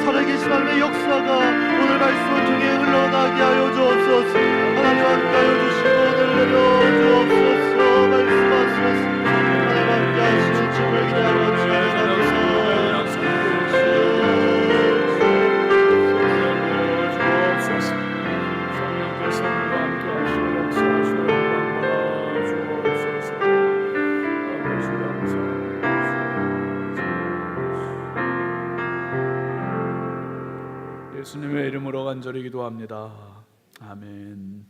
살아계신 하나님의 역사가 오늘 말씀을 통해 흘러나게 하여 주옵소서. 하나님 함께하여 주시고 오늘 내려주옵소서. 말씀하소서. 하나님 함께하시는 주를 기대하며 찬양합니다. 예수님의 이름으로 간절히 기도합니다. 아멘.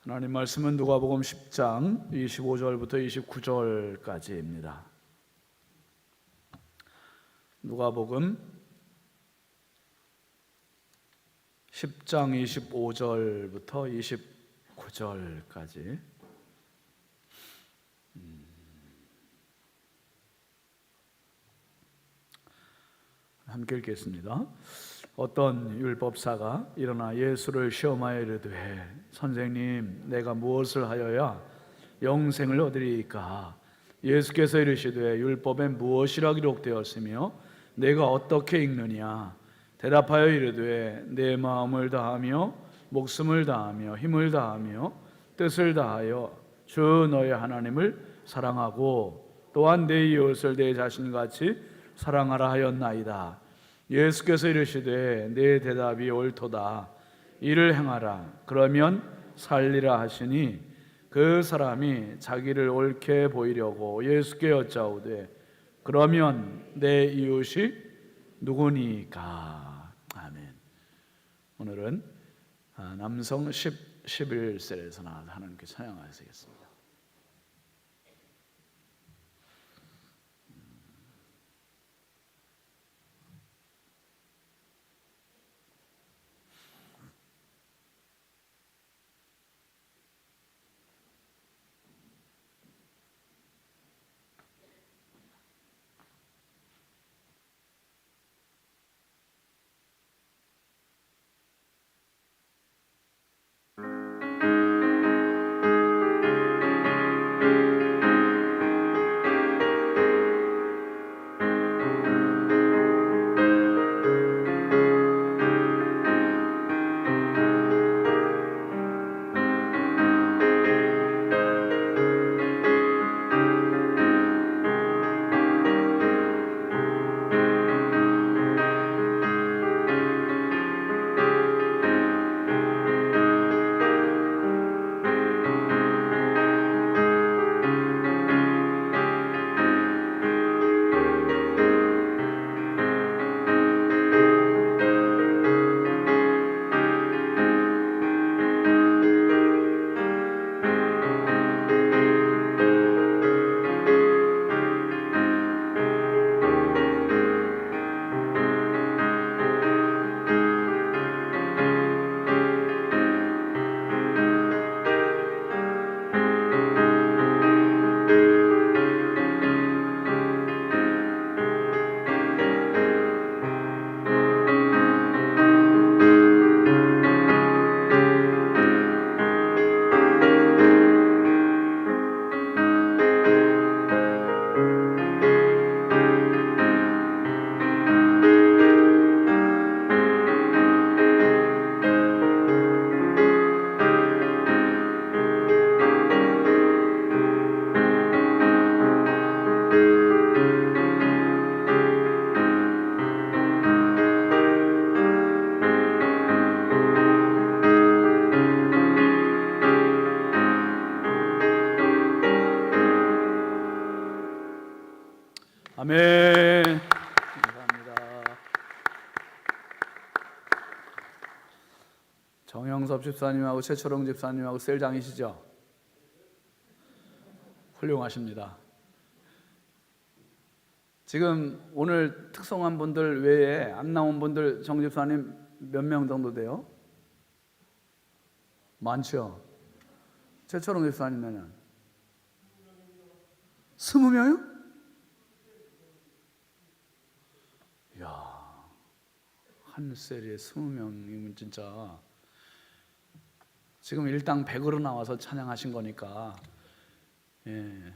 하나님 말씀은 누가복음 10장 25절부터 29절까지입니다. 누가복음 10장 25절부터 29절까지 함께 읽겠습니다. 어떤 율법사가 일어나 예수를 시험하여 이르되 선생님, 내가 무엇을 하여야 영생을 얻으리이까? 예수께서 이르시되 율법에 무엇이라 기록되었으며 내가 어떻게 읽느냐? 대답하여 이르되 내 마음을 다하며 목숨을 다하며 힘을 다하며 뜻을 다하여 주 너의 하나님을 사랑하고 또한 내 이웃을 내 자신같이 사랑하라 하였나이다. 예수께서 이르시되 내 대답이 옳도다. 이를 행하라. 그러면 살리라 하시니 그 사람이 자기를 옳게 보이려고 예수께 여짜오되 그러면 내 이웃이 누구니까? 아멘. 오늘은 남성 11셀에서 나와서 하나님께 찬양하시겠습니다. 아멘. 감사합니다. 정영섭 집사님하고 최철웅 집사님하고 셀장이시죠? 훌륭하십니다. 지금 오늘 특송한 분들 외에 안 나온 분들 정 집사님 몇 명 정도 돼요? 많죠? 최철웅 집사님은 20명이요? 이야, 한 셀에 20명이면 진짜 지금 일당 100으로 나와서 찬양하신 거니까, 예.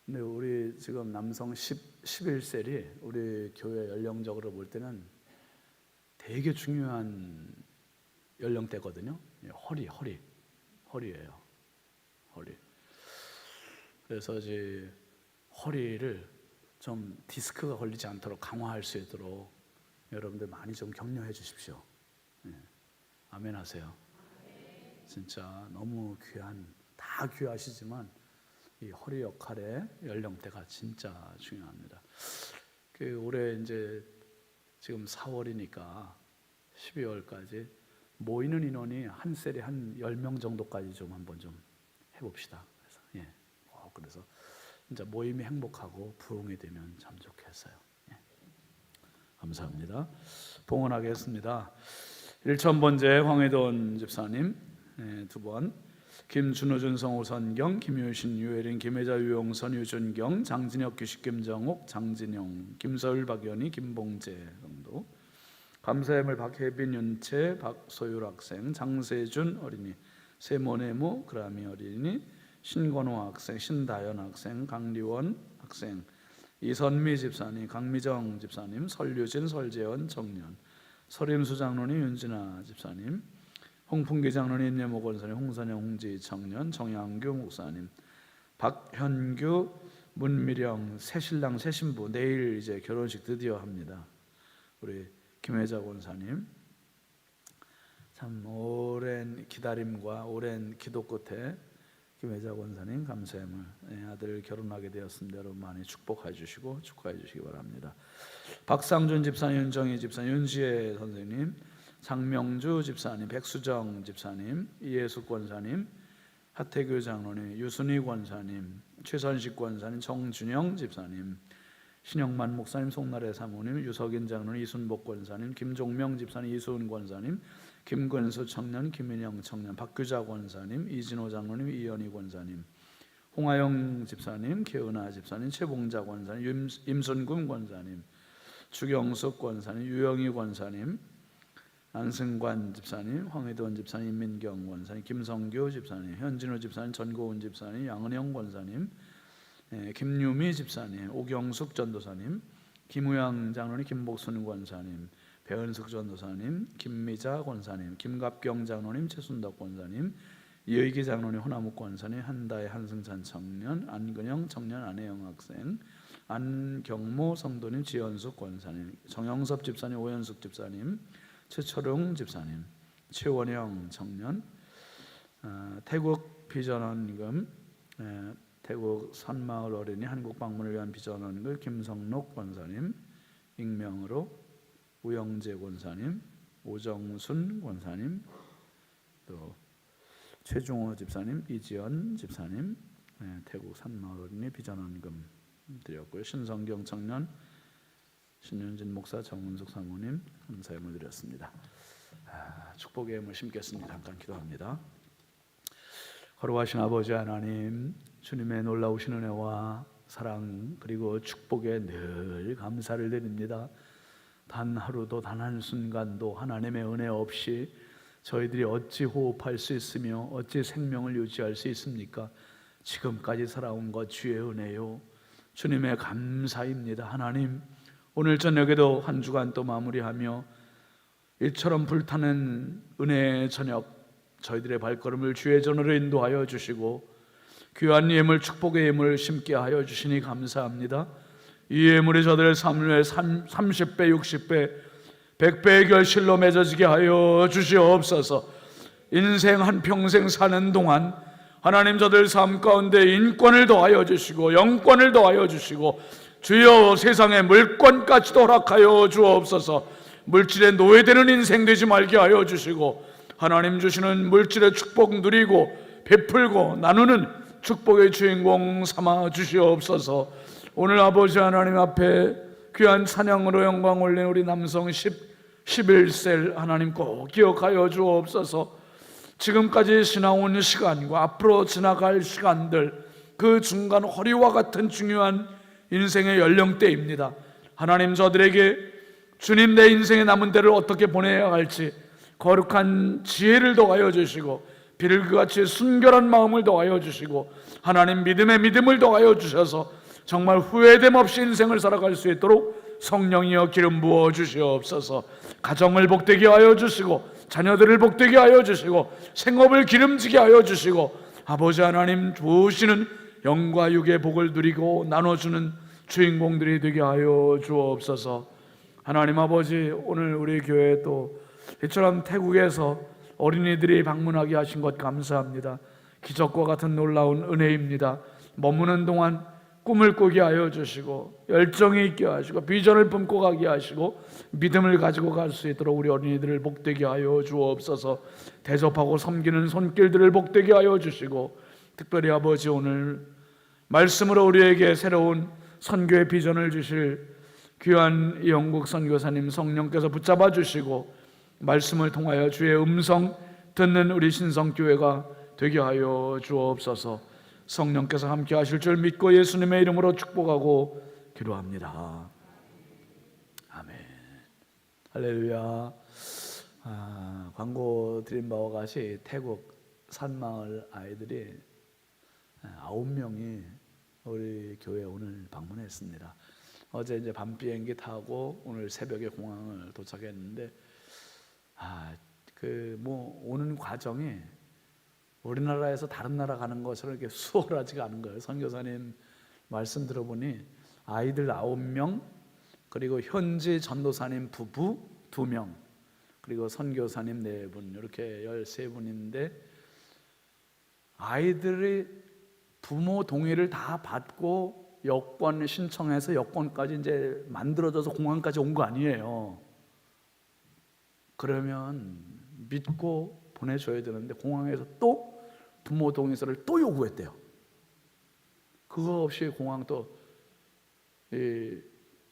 근데 우리 지금 남성 11셀이 우리 교회 연령적으로 볼 때는 되게 중요한 연령대거든요. 허리예요. 허리. 그래서 이제 허리를 좀 디스크가 걸리지 않도록 강화할 수 있도록 여러분들 많이 좀 격려해 주십시오. 아멘 하세요. 진짜 너무 다 귀하시지만 이 허리 역할의 연령대가 진짜 중요합니다. 올해 이제 지금 4월이니까 12월까지 모이는 인원이 한 셀에 한 10명 정도까지 좀 한번 좀 해봅시다. 그래서 진짜 모임이 행복하고 부흥이 되면 참 좋겠어요. 감사합니다. 봉헌하겠습니다. 1,000번째 황혜돈 집사님, 2번 김준호, 준성, 오선경, 김효신, 유혜린, 김혜자, 유용선, 유준경, 장진혁, 규식, 김정옥, 장진영, 김서율, 박연희, 김봉재 정도. 감사함을 박혜빈, 윤채, 박소율 학생, 장세준 어린이, 세모네모 그라미 어린이, 신건호 학생, 신다연 학생, 강리원 학생, 이선미 집사님, 강미정 집사님, 설유진, 설재원 청년, 설임수 장로님, 윤진아 집사님, 홍풍기 장로님, 인예모 권사님, 홍선영, 홍지 청년, 정양규 목사님, 박현규, 문미령 새신랑 새신부 내일 이제 결혼식 드디어 합니다. 우리 김혜자 권사님, 참 오랜 기다림과 오랜 기도 끝에 김혜자 권사님 감사함을 아들 결혼하게 되었습니다. 여러분 많이 축복해 주시고 축하해 주시기 바랍니다. 박상준 집사님, 윤정희 집사님, 윤시혜 선생님, 장명주 집사님, 백수정 집사님, 이예숙 권사님, 하태규 장로님, 유순희 권사님, 최선식 권사님, 정준영 집사님, 신영만 목사님, 송나래 사모님, 유석인 장로님, 이순복 권사님, 김종명 집사님, 이수은 권사님, 김근수 청년, 김인영 청년, 박규자 권사님, 이진호 장로님, 이현희 권사님, 홍하영 집사님, 개은하 집사님, 최봉자 권사님, 임순금 권사님, 주경숙 권사님, 유영희 권사님, 안승관 집사님, 황혜돈 집사님, 임민경 권사님, 김성규 집사님, 현진우 집사님, 전고은 집사님, 양은영 권사님, 김유미 집사님, 오경숙 전도사님, 김우양 장로님, 김복순 권사님, 배은숙 전도사님, 김미자 권사님, 김갑경 장로님, 최순덕 권사님, 이의기 장로님, 호나무 권사님, 한다의 한승찬 청년, 안근영 청년, 안혜영 학생, 안경모 성도님, 지연숙 권사님, 정영섭 집사님, 오현숙 집사님, 최철웅 집사님, 최원영 청년, 태국 비전원금, 태국 산마을 어린이 한국 방문을 위한 비전원금, 김성록 권사님, 익명으로 우영재 권사님, 오정순 권사님, 또 최중호 집사님, 이지연 집사님, 태국 산마을 어린이 비전원금 드렸고요. 신성경 청년, 신윤진 목사, 정은숙 사모님 감사함을 드렸습니다. 축복의 힘을 심겠습니다. 잠깐 기도합니다. 거룩하신 아버지 하나님, 주님의 놀라우신 은혜와 사랑 그리고 축복에 늘 감사를 드립니다. 단 하루도 단 한순간도 하나님의 은혜 없이 저희들이 어찌 호흡할 수 있으며 어찌 생명을 유지할 수 있습니까? 지금까지 살아온 것 주의 은혜요, 주님의 감사입니다. 하나님, 오늘 저녁에도 한 주간 또 마무리하며 일처럼 불타는 은혜의 저녁, 저희들의 발걸음을 주의 전으로 인도하여 주시고 귀한 예물, 축복의 예물을 심게 하여 주시니 감사합니다. 이 예물이 저들의 삶에 30배, 60배, 100배의 결실로 맺어지게 하여 주시옵소서. 인생 한평생 사는 동안 하나님 저들 삶 가운데 인권을 더하여 주시고 영권을 더하여 주시고 주여 세상의 물권까지도 허락하여 주옵소서. 물질에 노예되는 인생 되지 말게 하여 주시고 하나님 주시는 물질의 축복 누리고 베풀고 나누는 축복의 주인공 삼아 주시옵소서. 오늘 아버지 하나님 앞에 귀한 찬양으로 영광 올린 우리 남성 11셀 하나님 꼭 기억하여 주옵소서. 지금까지 지나온 시간과 앞으로 지나갈 시간들, 그 중간 허리와 같은 중요한 인생의 연령대입니다. 하나님 저들에게 주님 내 인생의 남은 때를 어떻게 보내야 할지 거룩한 지혜를 더하여 주시고 비를 그같이 순결한 마음을 더하여 주시고 하나님 믿음의 믿음을 더하여 주셔서 정말 후회됨 없이 인생을 살아갈 수 있도록 성령이여 기름 부어 주시옵소서. 가정을 복되게 하여 주시고 자녀들을 복되게 하여 주시고 생업을 기름지게 하여 주시고 아버지 하나님 주시는 영과 육의 복을 누리고 나눠주는 주인공들이 되게 하여 주옵소서. 하나님 아버지, 오늘 우리 교회 또 이처럼 태국에서 어린이들이 방문하게 하신 것 감사합니다. 기적과 같은 놀라운 은혜입니다. 머무는 동안 꿈을 꾸게 하여 주시고 열정이 있게 하시고 비전을 품고 가게 하시고 믿음을 가지고 갈 수 있도록 우리 어린이들을 복되게 하여 주옵소서. 대접하고 섬기는 손길들을 복되게 하여 주시고 특별히 아버지, 오늘 말씀으로 우리에게 새로운 선교의 비전을 주실 귀한 이영국 선교사님 성령께서 붙잡아 주시고 말씀을 통하여 주의 음성 듣는 우리 신성교회가 되게 하여 주옵소서. 성령께서 함께 하실 줄 믿고 예수님의 이름으로 축복하고 기도합니다. 아멘. 할렐루야. 광고 드린 바와 같이 태국 산마을 아이들이 9명이 우리 교회 오늘 방문했습니다. 어제 이제 밤 비행기 타고 오늘 새벽에 공항을 도착했는데 오는 과정이 우리나라에서 다른 나라 가는 것처럼 이렇게 수월하지가 않은 거예요. 선교사님 말씀 들어보니 아이들 9명, 그리고 현지 전도사님 부부 2명, 그리고 선교사님 4분, 이렇게 13분인데 아이들이 부모 동의를 다 받고 여권 신청해서 여권까지 이제 만들어져서 공항까지 온 거 아니에요. 그러면 믿고 보내줘야 되는데 공항에서 또 부모 동의서를 또 요구했대요. 그거 없이 공항 또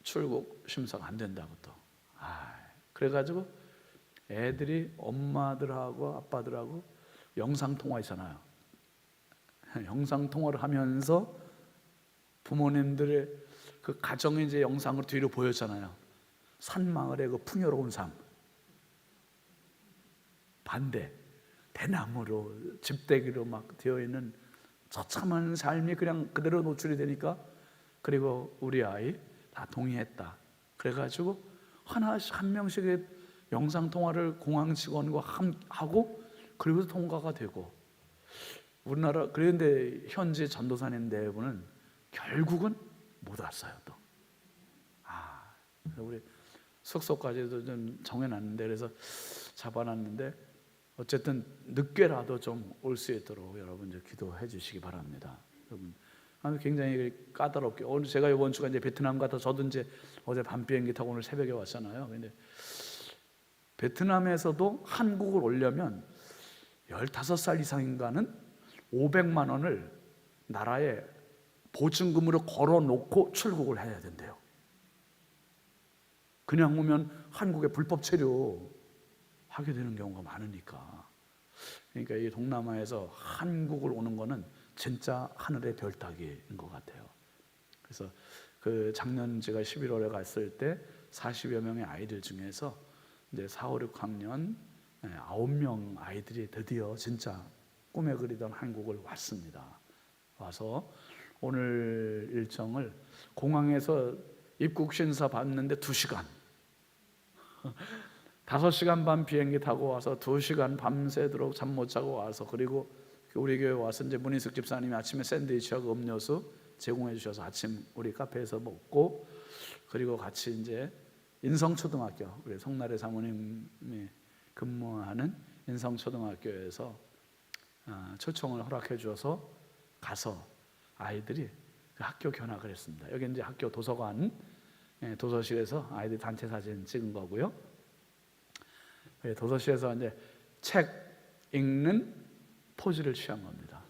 출국 심사가 안 된다고 또. 그래가지고 애들이 엄마들하고 아빠들하고 영상 통화했잖아요. 영상 통화를 하면서 부모님들의 그 가정의 이제 영상을 뒤로 보였잖아요. 산마을의 그 풍요로운 삶, 반대 대나무로 집대기로 막 되어 있는 처참한 삶이 그냥 그대로 노출이 되니까, 그리고 우리 아이 다 동의했다. 그래가지고 하나씩 한 명씩의 영상 통화를 공항 직원과 하고 그리고 통과가 되고, 우리나라 그런데 현지 전도사님 4분은 결국은 못 왔어요. 또 우리 숙소까지도 좀 정해놨는데, 그래서 잡아놨는데 어쨌든 늦게라도 좀 올 수 있도록 여러분 이제 기도해 주시기 바랍니다. 여러분 굉장히 까다롭게, 오늘 제가 이번 주가 이제 베트남 갔다, 저도 이제 어제 밤 비행기 타고 오늘 새벽에 왔잖아요. 근데 베트남에서도 한국을 오려면 15살 이상인가는 500만 원을 나라에 보증금으로 걸어놓고 출국을 해야 된대요. 그냥 오면 한국에 불법 체류 하게 되는 경우가 많으니까. 그러니까 이 동남아에서 한국을 오는 거는 진짜 하늘의 별 따기인 것 같아요. 그래서 그 작년 제가 11월에 갔을 때 40여 명의 아이들 중에서 이제 4, 5, 6학년 9명 아이들이 드디어 진짜 꿈에 그리던 한국을 왔습니다. 와서 오늘 일정을 공항에서 입국 심사 받는데 2시간 5시간 반 비행기 타고 와서 2시간 밤새도록 잠 못 자고 와서, 그리고 우리 교회 와서 이제 문희숙 집사님이 아침에 샌드위치하고 음료수 제공해 주셔서 아침 우리 카페에서 먹고, 그리고 같이 이제 인성초등학교, 우리 송나래 사모님이 근무하는 인성초등학교에서 초청을 허락해 주어서 가서 아이들이 학교 견학을 했습니다. 여기 이제 학교 도서관, 도서실에서 아이들 단체 사진 찍은 거고요. 도서실에서 이제 책 읽는 포즈를 취한 겁니다.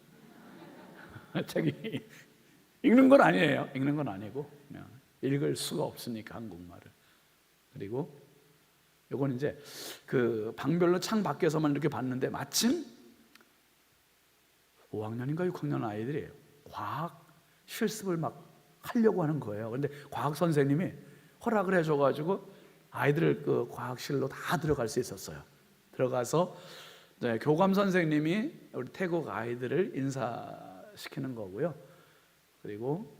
책이 읽는 건 아니에요. 읽는 건 아니고 그냥 읽을 수가 없으니까 한국말을. 그리고 요건 이제 그 방별로 창 밖에서만 이렇게 봤는데 마침 5학년인가 6학년 아이들이 과학 실습을 막 하려고 하는 거예요. 그런데 과학 선생님이 허락을 해줘가지고 아이들을 그 과학실로 다 들어갈 수 있었어요. 들어가서 네, 교감 선생님이 우리 태국 아이들을 인사시키는 거고요. 그리고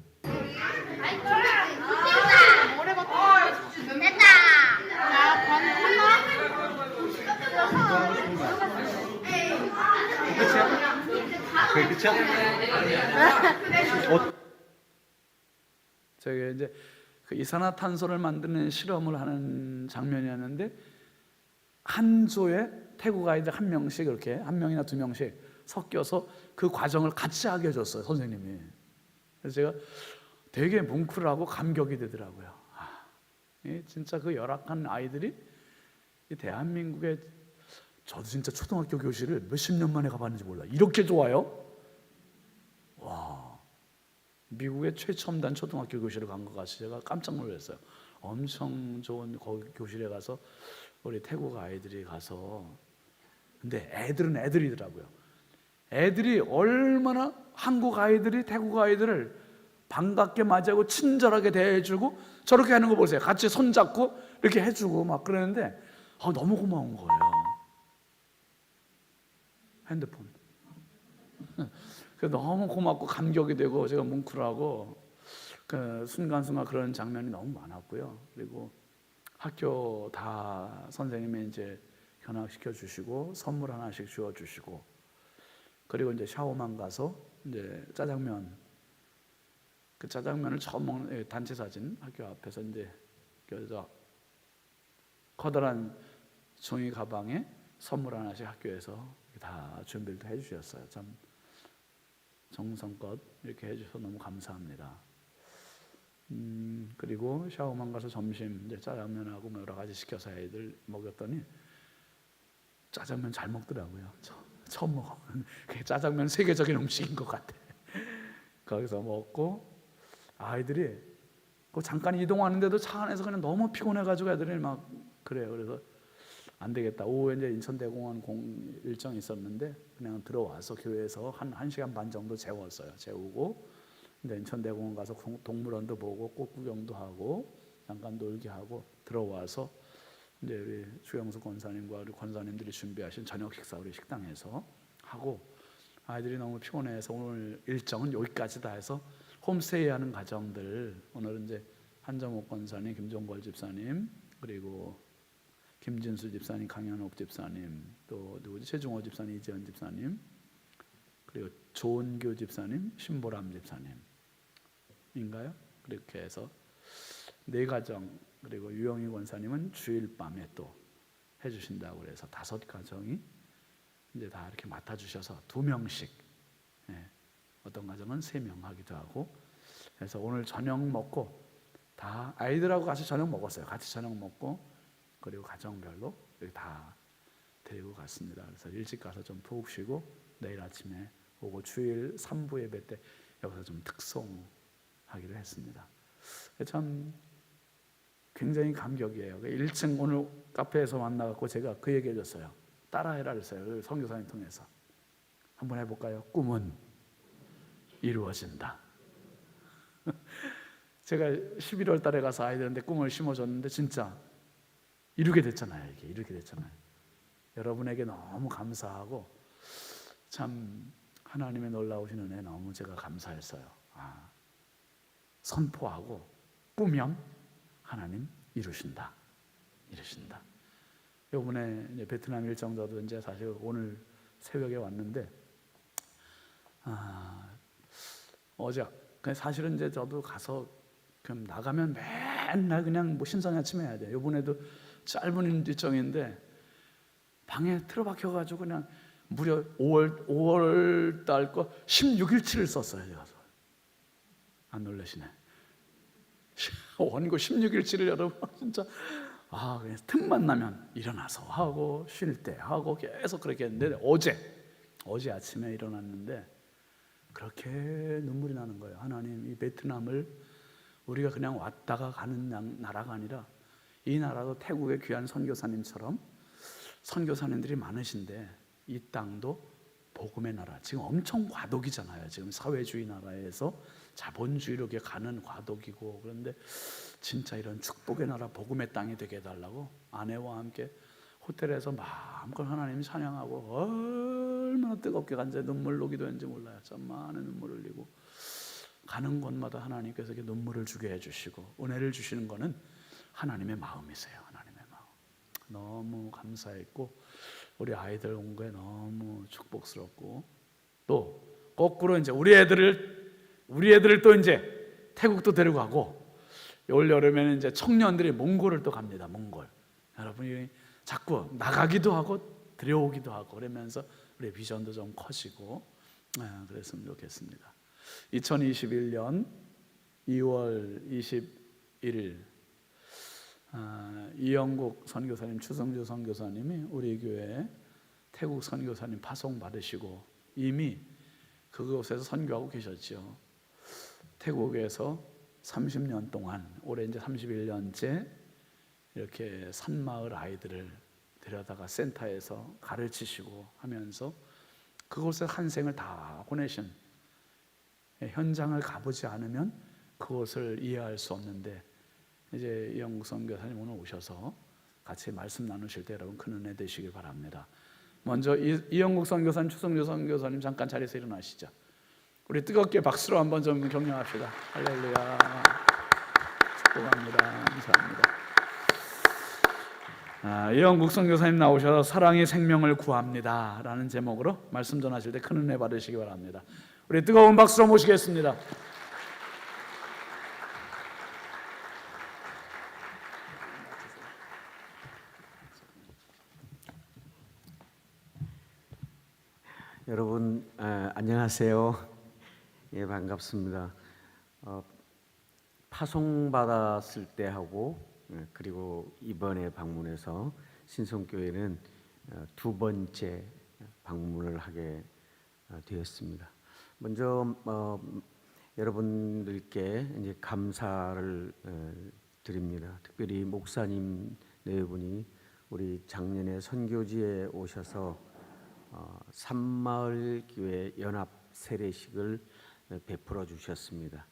그게 끝이야? 저희가 이제 그 이산화탄소를 만드는 실험을 하는 장면이었는데 한 조에 태국 아이들 한 명씩 이렇게 한 명이나 두 명씩 섞여서 그 과정을 같이 하게 해줬어요, 선생님이. 그래서 제가 되게 뭉클하고 감격이 되더라고요. 진짜 그 열악한 아이들이 이 대한민국에, 저도 진짜 초등학교 교실을 몇십 년 만에 가봤는지 몰라, 이렇게 좋아요? 와, 미국의 최첨단 초등학교 교실을 간 것 같이 제가 깜짝 놀랐어요. 엄청 좋은 거기 교실에 가서 우리 태국 아이들이 가서, 근데 애들은 애들이더라고요. 애들이 얼마나 한국 아이들이 태국 아이들을 반갑게 맞이하고 친절하게 대해주고, 저렇게 하는 거 보세요. 같이 손잡고 이렇게 해주고 막 그러는데 너무 고마운 거예요. 핸드폰. 그래서 너무 고맙고 감격이 되고 제가 뭉클하고, 그 순간순간 그런 장면이 너무 많았고요. 그리고 학교 다 선생님이 이제 견학시켜 주시고 선물 하나씩 주어 주시고, 그리고 이제 샤워만 가서 이제 짜장면, 그 짜장면을 처음 먹는 단체 사진 학교 앞에서 이제 그래서 커다란 종이 가방에 선물 하나씩 학교에서 다 준비를 해 주셨어요. 참 정성껏 이렇게 해주셔서 너무 감사합니다. 그리고 샤워만 가서 점심 이제 짜장면하고 뭐 여러 가지 시켜서 애들 먹였더니 짜장면 잘 먹더라고요. 처음 먹어보는 짜장면 세계적인 음식인 것 같아. 거기서 먹고 아이들이 그 잠깐 이동하는데도 차 안에서 그냥 너무 피곤해가지고 애들이 막 그래요. 그래서 안 되겠다. 오후에 이제 인천대공원 일정이 있었는데 그냥 들어와서 교회에서 한 1시간 반 정도 재웠어요. 재우고 이제 인천대공원 가서 동물원도 보고 꽃 구경도 하고 잠깐 놀게 하고 들어와서 이제 우리 주영수 권사님과 우리 권사님들이 준비하신 저녁 식사 우리 식당에서 하고, 아이들이 너무 피곤해서 오늘 일정은 여기까지다 해서 홈스테이 하는 가정들, 오늘은 이제 한정옥 권사님, 김종걸 집사님, 그리고 김진수 집사님, 강현옥 집사님, 또 누구지? 최중호 집사님, 이재현 집사님, 그리고 조은교 집사님, 신보람 집사님인가요? 그렇게 해서 네 가정, 그리고 유영희 권사님은 주일 밤에 또 해주신다고 그래서 5가정이 이제 다 이렇게 맡아주셔서 2명씩, 어떤 가정은 3명 하기도 하고, 그래서 오늘 저녁 먹고 다 아이들하고 같이 저녁 먹었어요. 같이 저녁 먹고 그리고 가정별로 여기 다 데리고 갔습니다. 그래서 일찍 가서 좀 푹 쉬고 내일 아침에 오고 주일 3부 예배 때 여기서 좀 특송하기로 했습니다. 참 굉장히 감격이에요. 1층 오늘 카페에서 만나갖고 제가 그 얘기 해줬어요. 따라해라 그랬어요. 선교사님 통해서 한번 해볼까요? 꿈은 이루어진다. 제가 11월 달에 가서 아이들한테 꿈을 심어줬는데 진짜 이루게 됐잖아요. 이게 이루게 됐잖아요. 여러분에게 너무 감사하고 참 하나님의 놀라우신 은혜 너무 제가 감사했어요. 선포하고 꾸면 하나님 이루신다. 이루신다. 이번에 이제 베트남 일정 저도 이제 사실 오늘 새벽에 왔는데 어제 사실은 이제 저도 가서 그럼 나가면 맨날 그냥 뭐 신선 아침 해야 돼. 이번에도 짧은 일정인데 방에 틀어박혀가지고 그냥 무려 5월 달 거 16일치를 썼어요. 제가. 안 놀라시네. 원고 16일치를 여러분 진짜 그냥 틈만 나면 일어나서 하고 쉴 때 하고 계속 그렇게 했는데 어제 아침에 일어났는데 그렇게 눈물이 나는 거예요. 하나님, 이 베트남을 우리가 그냥 왔다가 가는 나라가 아니라 이 나라도 태국의 귀한 선교사님처럼 선교사님들이 많으신데 이 땅도 복음의 나라, 지금 엄청 과도기잖아요. 지금 사회주의 나라에서 자본주의로 가는 과도기고, 그런데 진짜 이런 축복의 나라 복음의 땅이 되게 해달라고 아내와 함께 호텔에서 마음껏 하나님 찬양하고 얼마나 뜨겁게 간제 눈물로 기도했는지 몰라요. 참 많은 눈물을 흘리고 가는 곳마다 하나님께서 이렇게 눈물을 주게 해주시고 은혜를 주시는 것은 하나님의 마음이세요. 하나님의 마음. 너무 감사했고 우리 아이들 온 거에 너무 축복스럽고 또 거꾸로 이제 우리 애들을 또 이제 태국도 데리고 가고 올 여름에는 이제 청년들이 몽골을 또 갑니다. 몽골. 여러분이 자꾸 나가기도 하고 들여오기도 하고 그러면서 우리 비전도 좀 커지고 그랬으면 좋겠습니다. 2021년 2월 21일 이영국 선교사님, 추성주 선교사님이 우리 교회 태국 선교사님 파송 받으시고 이미 그곳에서 선교하고 계셨죠. 태국에서 30년 동안 올해 이제 31년째 이렇게 산마을 아이들을 데려다가 센터에서 가르치시고 하면서 그곳에 한 생을 다 보내신, 현장을 가보지 않으면 그것을 이해할 수 없는데 이제 이영국 선교사님 오늘 오셔서 같이 말씀 나누실 때 여러분 큰 은혜 되시길 바랍니다. 먼저 이영국 선교사님, 추성주 선교사님 잠깐 자리에서 일어나시죠. 우리 뜨겁게 박수로 한번 좀 격려합시다. 할렐루야. 축복합니다. 감사합니다. 이영국 선교사님 나오셔서 사랑이 생명을 구합니다 라는 제목으로 말씀 전하실 때 큰 은혜 받으시기 바랍니다. 우리 뜨거운 박수로 모시겠습니다. 여러분 안녕하세요. 예, 반갑습니다. 파송 받았을 때 하고 그리고 이번에 방문해서 신성교회는 두 번째 방문을 하게 되었습니다. 먼저 여러분들께 이제 감사를 드립니다. 특별히 목사님 네 분이 우리 작년에 선교지에 오셔서 산마을 교회 연합 세례식을 베풀어 주셨습니다.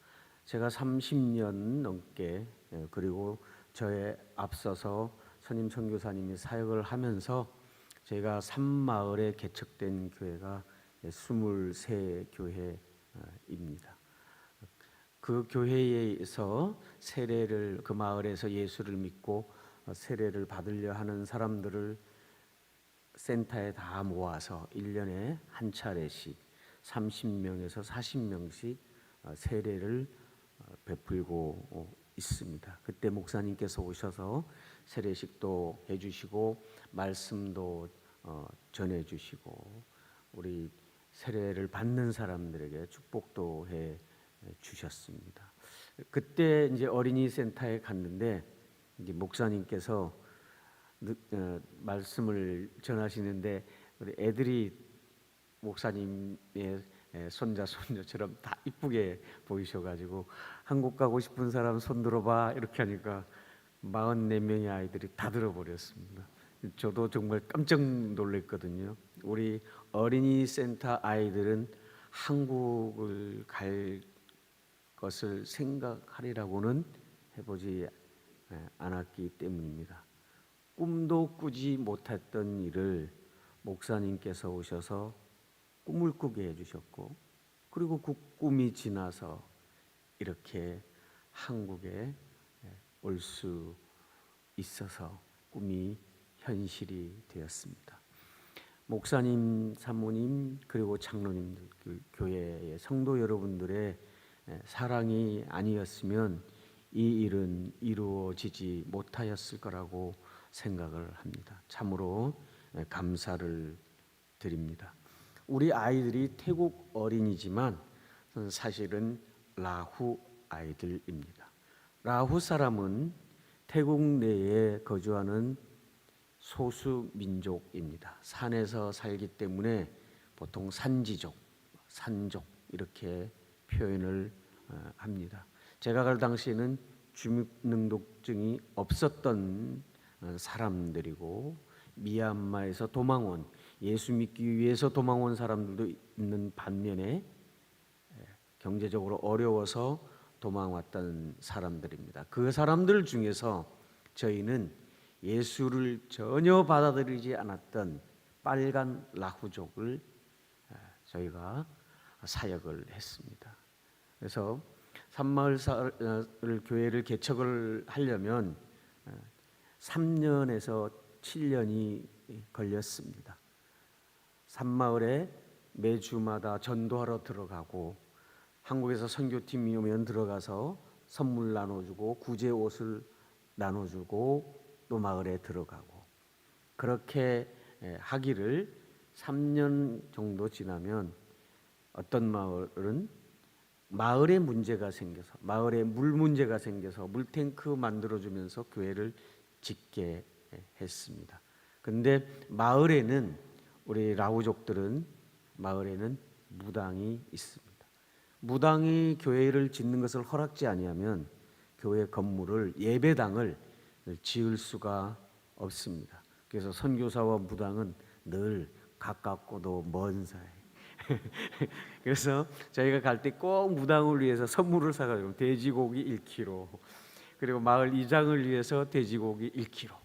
제가 30년 넘게 그리고 저에 앞서서 선임 선교사님이 사역을 하면서 제가 산마을에 개척된 교회가 23교회입니다. 그 교회에서 세례를, 그 마을에서 예수를 믿고 세례를 받으려 하는 사람들을 센터에 다 모아서 1년에 한 차례씩 30명에서 40명씩 세례를 베풀고 있습니다. 그때 목사님께서 오셔서 세례식도 해주시고 말씀도 전해주시고 우리 세례를 받는 사람들에게 축복도 해 주셨습니다. 그때 이제 어린이 센터에 갔는데 이제 목사님께서 말씀을 전하시는데 우리 애들이 목사님의 손자 손녀처럼 다 이쁘게 보이셔가지고 한국 가고 싶은 사람 손 들어봐 이렇게 하니까 44명의 아이들이 다 들어버렸습니다. 저도 정말 깜짝 놀랐거든요. 우리 어린이 센터 아이들은 한국을 갈 것을 생각하리라고는 해보지 않았기 때문입니다. 꿈도 꾸지 못했던 일을 목사님께서 오셔서 꿈을 꾸게 해주셨고 그리고 그 꿈이 지나서 이렇게 한국에 올 수 있어서 꿈이 현실이 되었습니다. 목사님, 사모님 그리고 장로님들, 교회의 성도 여러분들의 사랑이 아니었으면 이 일은 이루어지지 못하였을 거라고 생각을 합니다. 참으로 감사를 드립니다. 우리 아이들이 태국 어린이지만 사실은 라후 아이들입니다. 라후 사람은 태국 내에 거주하는 소수 민족입니다. 산에서 살기 때문에 보통 산지족, 산족 이렇게 표현을 합니다. 제가 갈 당시에는 주민등록증이 없었던 사람들이고 미얀마에서 도망 온, 예수 믿기 위해서 도망 온 사람들도 있는 반면에 경제적으로 어려워서 도망왔던 사람들입니다. 그 사람들 중에서 저희는 예수를 전혀 받아들이지 않았던 빨간 라후족을 저희가 사역을 했습니다. 그래서 산마을 교회를 개척을 하려면 3년에서 7년이 걸렸습니다. 산마을에 매주마다 전도하러 들어가고 한국에서 선교팀이 오면 들어가서 선물 나눠주고 구제 옷을 나눠주고 또 마을에 들어가고 그렇게 하기를 3년 정도 지나면 어떤 마을은 마을에 문제가 생겨서 마을에 물 문제가 생겨서 물탱크 만들어주면서 교회를 짓게 했습니다. 근데 마을에는 우리 라후족들은 마을에는 무당이 있습니다. 무당이 교회를 짓는 것을 허락지 아니하면 교회 건물을 예배당을 지을 수가 없습니다. 그래서 선교사와 무당은 늘 가깝고도 먼 사이. 그래서 저희가 갈 때 꼭 무당을 위해서 선물을 사가지고 돼지고기 1kg 그리고 마을 이장을 위해서 돼지고기 1kg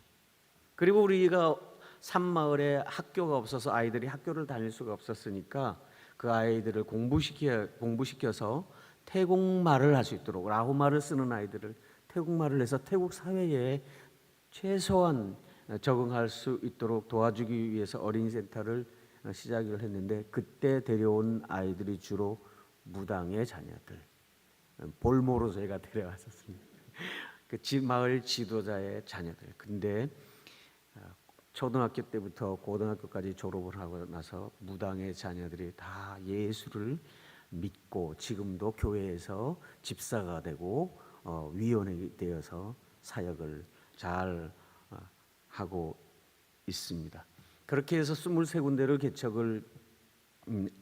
그리고 우리가 산마을에 학교가 없어서 아이들이 학교를 다닐 수가 없었으니까 그 아이들을 공부시켜서 태국말을 할 수 있도록 라후말을 쓰는 아이들을 태국말을 해서 태국 사회에 최소한 적응할 수 있도록 도와주기 위해서 어린이센터를 시작을 했는데 그때 데려온 아이들이 주로 무당의 자녀들 볼모로 저희가 데려왔었습니다. 그 마을 지도자의 자녀들. 근데 초등학교 때부터 고등학교까지 졸업을 하고 나서 무당의 자녀들이 다 예수를 믿고 지금도 교회에서 집사가 되고 위원이 되어서 사역을 잘 하고 있습니다. 그렇게 해서 23군데를 개척을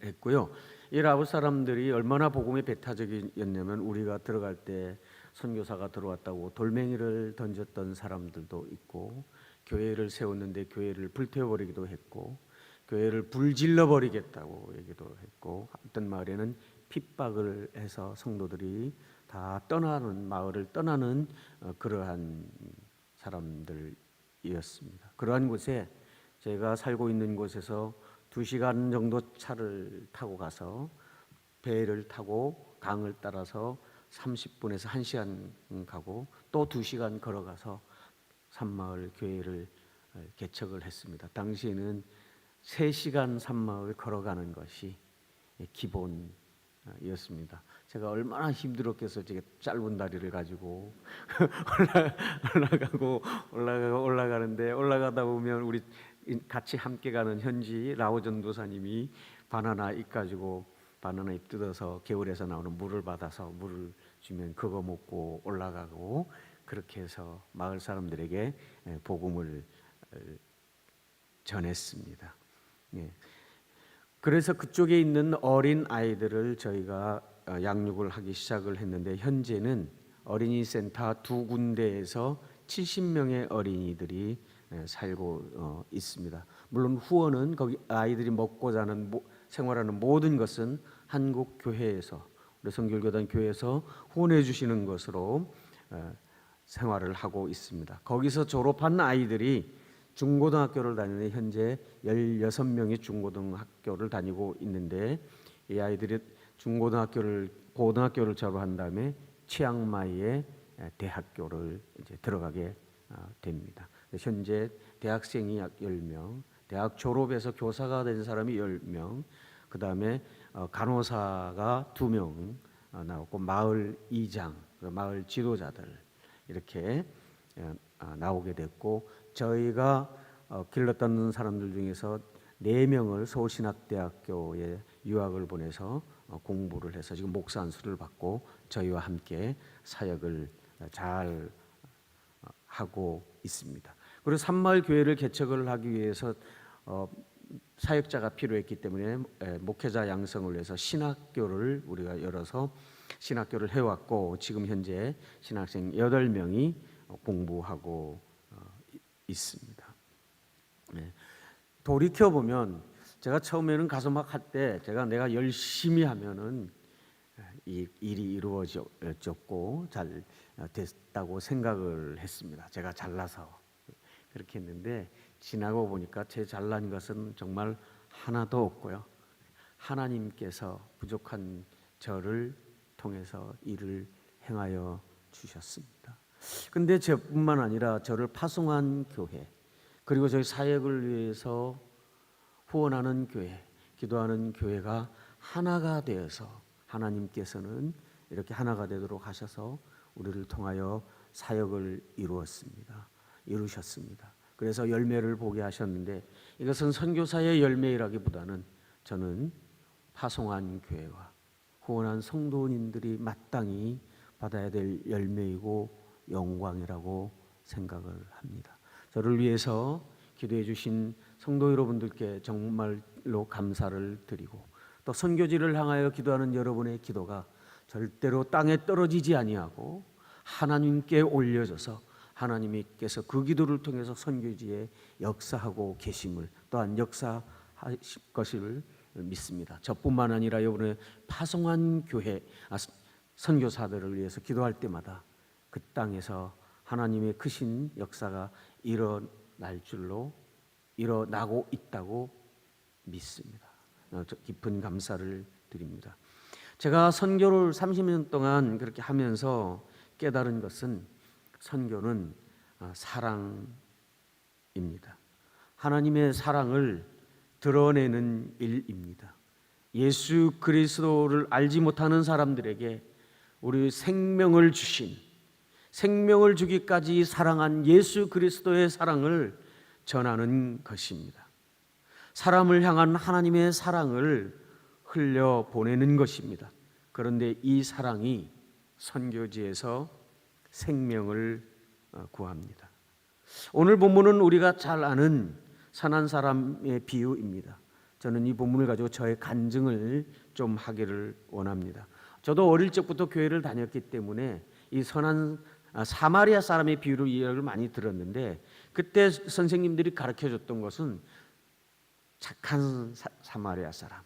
했고요. 이 라후 사람들이 얼마나 복음의 배타적이었냐면 우리가 들어갈 때 선교사가 들어왔다고 돌멩이를 던졌던 사람들도 있고 교회를 세웠는데 교회를 불태워버리기도 했고 교회를 불질러버리겠다고 얘기도 했고 어떤 마을에는 핍박을 해서 성도들이 다 떠나는 마을을 떠나는 그러한 사람들이었습니다. 그러한 곳에 제가 살고 있는 곳에서 2시간 정도 차를 타고 가서 배를 타고 강을 따라서 30분에서 1시간 가고 또 2시간 걸어가서 산마을 교회를 개척을 했습니다. 당시에는 3시간 산마을 걸어가는 것이 기본이었습니다. 제가 얼마나 힘들었겠어요. 제가 짧은 다리를 가지고 올라가는데 올라가다 보면 우리 같이 함께 가는 현지 라오 전도사님이 바나나 잎 가지고 바나나 잎 뜯어서 개울에서 나오는 물을 받아서 물을 주면 그거 먹고 올라가고 그렇게 해서 마을 사람들에게 복음을 전했습니다. 그래서 그쪽에 있는 어린 아이들을 저희가 양육을 하기 시작을 했는데 현재는 어린이 센터 2군데에서 70명의 어린이들이 살고 있습니다. 물론 후원은 거기 아이들이 먹고 자는 생활하는 모든 것은 한국 교회에서 우리 성결교단 교회에서 후원해 주시는 것으로 생활을 하고 있습니다. 거기서 졸업한 아이들이 중고등학교를 다니는 현재 16명이 중고등학교를 다니고 있는데 이 아이들이 고등학교를 졸업한 다음에 치앙마이에 대학교를 이제 들어가게 됩니다. 현재 대학생이 약 10명, 대학 졸업해서 교사가 된 사람이 10명, 그 다음에 간호사가 2명 나오고 마을 이장, 마을 지도자들 이렇게 나오게 됐고 저희가 길렀던 사람들 중에서 4명을 서울신학대학교에 유학을 보내서 공부를 해서 지금 목사 안수를 받고 저희와 함께 사역을 잘 하고 있습니다. 그리고 산마을 교회를 개척을 하기 위해서 사역자가 필요했기 때문에 목회자 양성을 위해서 신학교를 우리가 열어서 신학교를 해왔고 지금 현재 신학생 8명이 공부하고 있습니다. 돌이켜 보면 제가 처음에는 가서 막 할 때 내가 열심히 하면은 이 일이 이루어졌고 잘 됐다고 생각을 했습니다. 제가 잘나서 그렇게 했는데 지나고 보니까 제 잘난 것은 정말 하나도 없고요. 하나님께서 부족한 저를 통해서 일을 행하여 주셨습니다. 근데 저뿐만 아니라 저를 파송한 교회, 그리고 저희 사역을 위해서 후원하는 교회, 기도하는 교회가 하나가 되어서 하나님께서는 이렇게 하나가 되도록 하셔서 우리를 통하여 사역을 이루셨습니다. 그래서 열매를 보게 하셨는데, 이것은 선교사의 열매라기보다는 저는 파송한 교회와 후원한 성도님들이 마땅히 받아야 될 열매이고 영광이라고 생각을 합니다. 저를 위해서 기도해 주신 성도 여러분들께 정말로 감사를 드리고, 또 선교지를 향하여 기도하는 여러분의 기도가 절대로 땅에 떨어지지 아니하고 하나님께 올려져서 하나님께서 그 기도를 통해서 선교지에 역사하고 계심을 또한 역사하실 것을 믿습니다. 저뿐만 아니라 여러분의 파송한 교회 선교사들을 위해서 기도할 때마다 그 땅에서 하나님의 크신 역사가 일어나고 있다고 믿습니다. 깊은 감사를 드립니다. 제가 선교를 30년 동안 그렇게 하면서 깨달은 것은 선교는 사랑입니다. 하나님의 사랑을 드러내는 일입니다. 예수 그리스도를 알지 못하는 사람들에게 우리 생명을 주기까지 사랑한 예수 그리스도의 사랑을 전하는 것입니다. 사람을 향한 하나님의 사랑을 흘려 보내는 것입니다. 그런데 이 사랑이 선교지에서 생명을 구합니다. 오늘 본문은 우리가 잘 아는 선한 사람의 비유입니다. 저는 이 본문을 가지고 저의 간증을 좀 하기를 원합니다. 저도 어릴 적부터 교회를 다녔기 때문에 이 선한 사마리아 사람의 비유를 이야기를 많이 들었는데, 그때 선생님들이 가르쳐줬던 것은 착한 사마리아 사람,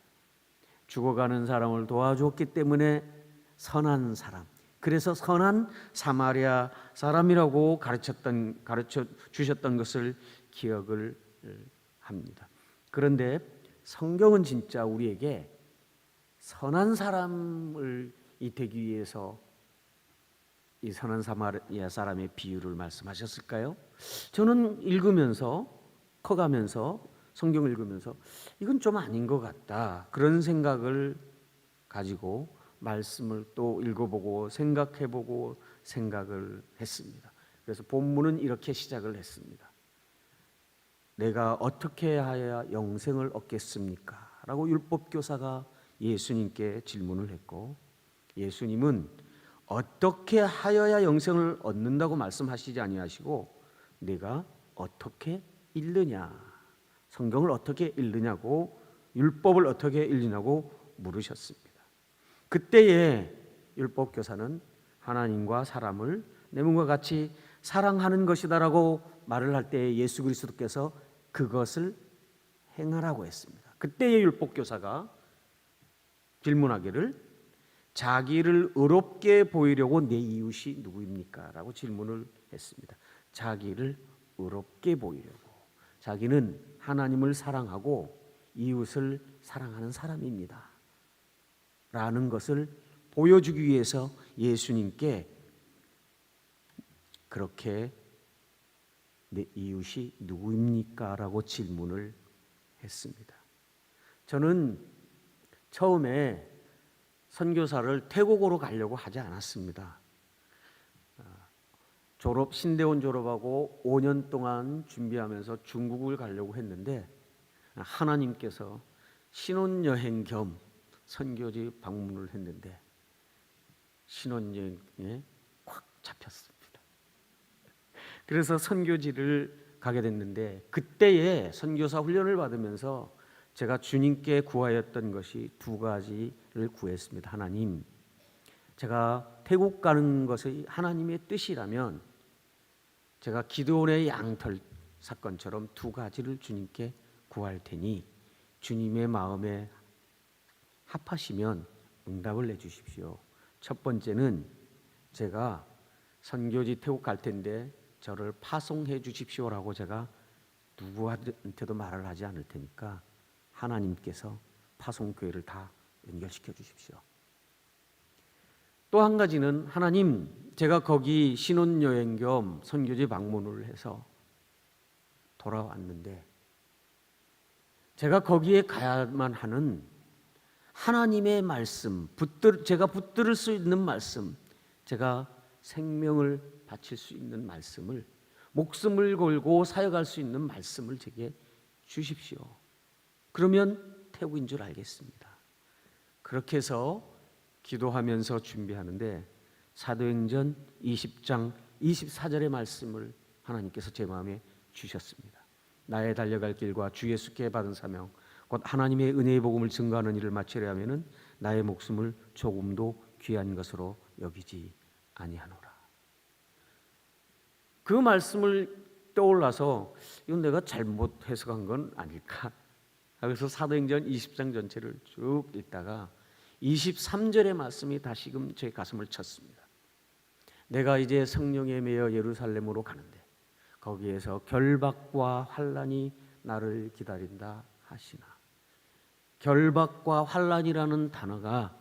죽어가는 사람을 도와줬기 때문에 선한 사람, 그래서 선한 사마리아 사람이라고 가르쳐 주셨던 것을 기억을 합니다. 그런데 성경은 진짜 우리에게 선한 사람을 되기 위해서 이 선한 사마리아 사람의 비유를 말씀하셨을까요? 저는 커가면서 성경을 읽으면서 이건 좀 아닌 것 같다, 그런 생각을 가지고 말씀을 또 읽어보고 생각해보고 생각을 했습니다. 그래서 본문은 이렇게 시작을 했습니다. 내가 어떻게 하여야 영생을 얻겠습니까? 라고 율법교사가 예수님께 질문을 했고, 예수님은 어떻게 하여야 영생을 얻는다고 말씀하시지 아니하시고 내가 어떻게 읽느냐, 성경을 어떻게 읽느냐고, 율법을 어떻게 읽느냐고 물으셨습니다. 그때에 율법교사는 하나님과 사람을 내 몸과 같이 사랑하는 것이다라고 말을 할 때에 예수 그리스도께서 그것을 행하라고 했습니다. 그때의 율법교사가 질문하기를, 자기를 의롭게 보이려고 내 이웃이 누구입니까? 라고 질문을 했습니다. 자기를 의롭게 보이려고, 자기는 하나님을 사랑하고 이웃을 사랑하는 사람입니다 라는 것을 보여주기 위해서 예수님께 그렇게 내 이웃이 누구입니까? 라고 질문을 했습니다. 저는 처음에 선교사를 태국으로 가려고 하지 않았습니다. 신대원 졸업하고 5년 동안 준비하면서 중국을 가려고 했는데, 하나님께서 신혼여행 겸 선교지 방문을 했는데 신혼여행에 꽉 잡혔습니다. 그래서 선교지를 가게 됐는데, 그때에 선교사 훈련을 받으면서 제가 주님께 구하였던 것이 두 가지를 구했습니다. 하나님, 제가 태국 가는 것이 하나님의 뜻이라면 제가 기드온의 양털 사건처럼 두 가지를 주님께 구할 테니 주님의 마음에 합하시면 응답을 내주십시오. 첫 번째는 제가 선교지 태국 갈 텐데 저를 파송해 주십시오라고 제가 누구한테도 말을 하지 않을 테니까 하나님께서 파송교회를 다 연결시켜 주십시오. 또 한 가지는 하나님, 제가 거기 신혼여행 겸 선교지 방문을 해서 돌아왔는데 제가 거기에 가야만 하는 하나님의 말씀, 제가 붙들을 수 있는 말씀, 제가 생명을 바칠 수 있는 말씀을, 목숨을 걸고 사역할 수 있는 말씀을 제게 주십시오. 그러면 태국인 줄 알겠습니다. 그렇게 해서 기도하면서 준비하는데 사도행전 20장 24절의 말씀을 하나님께서 제 마음에 주셨습니다. 나의 달려갈 길과 주 예수께 받은 사명 곧 하나님의 은혜의 복음을 증거하는 일을 마치려 하면은 나의 목숨을 조금도 귀한 것으로 여기지 아니하노라. 그 말씀을 떠올라서 이건 내가 잘못 해석한 건 아닐까? 그래서 사도행전 20장 전체를 쭉 읽다가 23절의 말씀이 다시금 제 가슴을 쳤습니다. 내가 이제 성령에 매여 예루살렘으로 가는데 거기에서 결박과 환난이 나를 기다린다 하시나. 결박과 환난이라는 단어가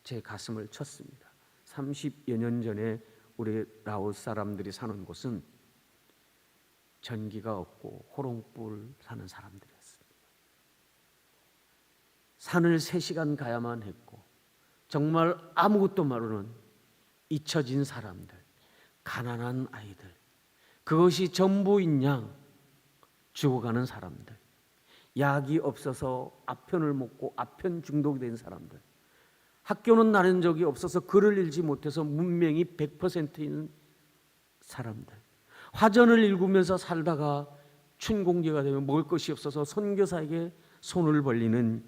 제 가슴을 쳤습니다. 30여 년 전에 우리 라오스 사람들이 사는 곳은 전기가 없고 호롱불 사는 사람들이었습니다. 산을 3시간 가야만 했고 정말 아무것도 모르는 잊혀진 사람들, 가난한 아이들, 그것이 전부인 양 죽어가는 사람들, 약이 없어서 아편을 먹고 아편 중독이 된 사람들, 학교는 다닌 적이 없어서 글을 읽지 못해서 문맹이 100%인 사람들, 화전을 읽으면서 살다가 춘공기가 되면 먹을 것이 없어서 선교사에게 손을 벌리는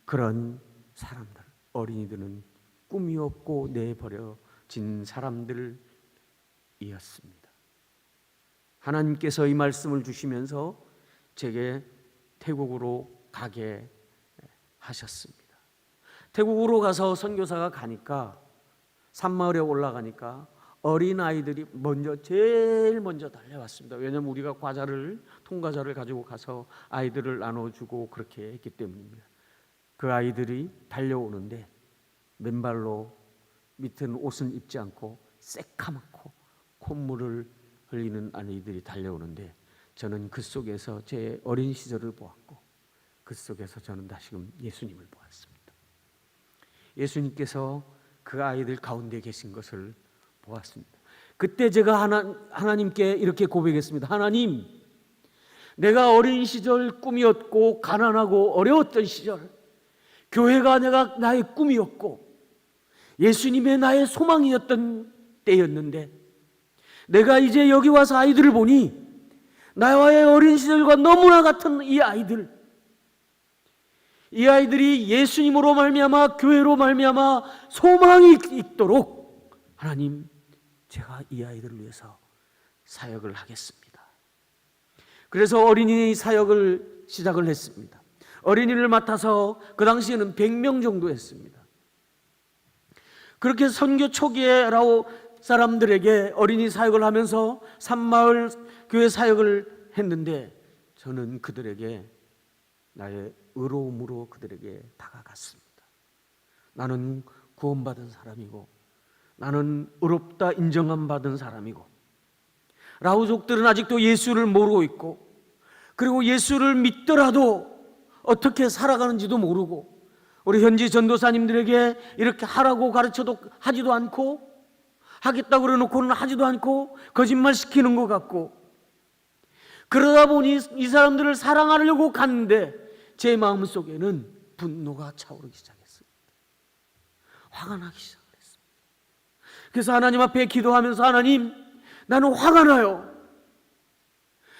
그런 사람들, 어린이들은 꿈이 없고 내버려진 사람들이었습니다. 하나님께서 이 말씀을 주시면서 제게 태국으로 가게 하셨습니다. 태국으로 가서 선교사가 가니까 산마을에 올라가니까 어린아이들이 제일 먼저 달려왔습니다. 왜냐하면 우리가 통과자를 가지고 가서 아이들을 나눠주고 그렇게 했기 때문입니다. 그 아이들이 달려오는데 맨발로 밑에는 옷은 입지 않고 새카맣고 콧물을 흘리는 아이들이 달려오는데 저는 그 속에서 제 어린 시절을 보았고 그 속에서 저는 다시금 예수님을 보았습니다. 예수님께서 그 아이들 가운데 계신 것을 보았습니다. 그때 제가 하나님께 이렇게 고백했습니다. 하나님, 내가 어린 시절 꿈이었고 가난하고 어려웠던 시절, 교회가 나의 꿈이었고 예수님의 나의 소망이었던 때였는데 내가 이제 여기 와서 아이들을 보니 나와의 어린 시절과 너무나 같은 이 아이들이 예수님으로 말미암아 교회로 말미암아 소망이 있도록 하나님, 제가 이 아이들을 위해서 사역을 하겠습니다. 그래서 어린이 사역을 시작을 했습니다. 어린이를 맡아서 그 당시에는 100명 정도 했습니다. 그렇게 선교 초기에 라오 사람들에게 어린이 사역을 하면서 산마을 교회 사역을 했는데 저는 그들에게 나의 의로움으로 그들에게 다가갔습니다. 나는 구원받은 사람이고 나는 의롭다 인정함 받은 사람이고 라오족들은 아직도 예수를 모르고 있고 그리고 예수를 믿더라도 어떻게 살아가는지도 모르고 우리 현지 전도사님들에게 이렇게 하라고 가르쳐도 하지도 않고 하겠다고 그래놓고는 하지도 않고 거짓말 시키는 것 같고 그러다 보니 이 사람들을 사랑하려고 갔는데 제 마음속에는 분노가 차오르기 시작했습니다. 화가 나기 시작했습니다. 그래서 하나님 앞에 기도하면서 하나님, 나는 화가 나요.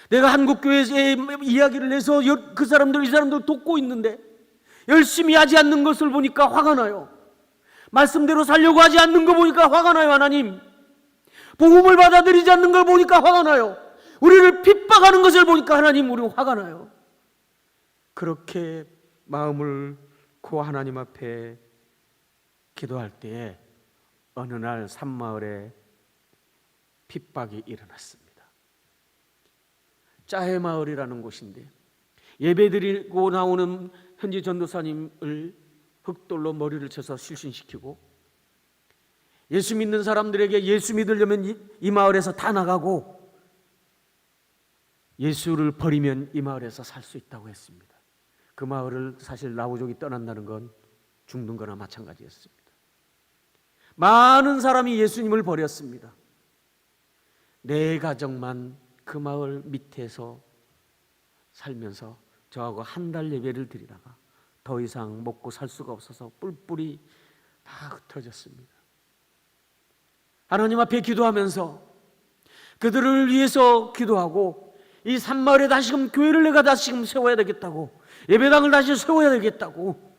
내가 한국교회에 이야기를 해서 이 사람들 돕고 있는데 열심히 하지 않는 것을 보니까 화가 나요. 말씀대로 살려고 하지 않는 거 보니까 화가 나요. 하나님, 복음을 받아들이지 않는 걸 보니까 화가 나요. 우리를 핍박하는 것을 보니까 하나님, 우리는 화가 나요. 그렇게 마음을 고 하나님 앞에 기도할 때에 어느 날 산마을에 핍박이 일어났습니다. 짜해 마을이라는 곳인데 예배드리고 나오는 현지 전도사님을 흙돌로 머리를 쳐서 실신시키고 예수 믿는 사람들에게 예수 믿으려면 이 마을에서 다 나가고 예수를 버리면 이 마을에서 살 수 있다고 했습니다. 그 마을을 사실 나부족이 떠난다는 건 죽는 거나 마찬가지였습니다. 많은 사람이 예수님을 버렸습니다. 내 가정만 그 마을 밑에서 살면서 저하고 한 달 예배를 드리다가 더 이상 먹고 살 수가 없어서 뿔뿔이 다 흩어졌습니다. 하나님 앞에 기도하면서 그들을 위해서 기도하고 이 산마을에 다시금 교회를 내가 다시금 세워야 되겠다고, 예배당을 다시 세워야 되겠다고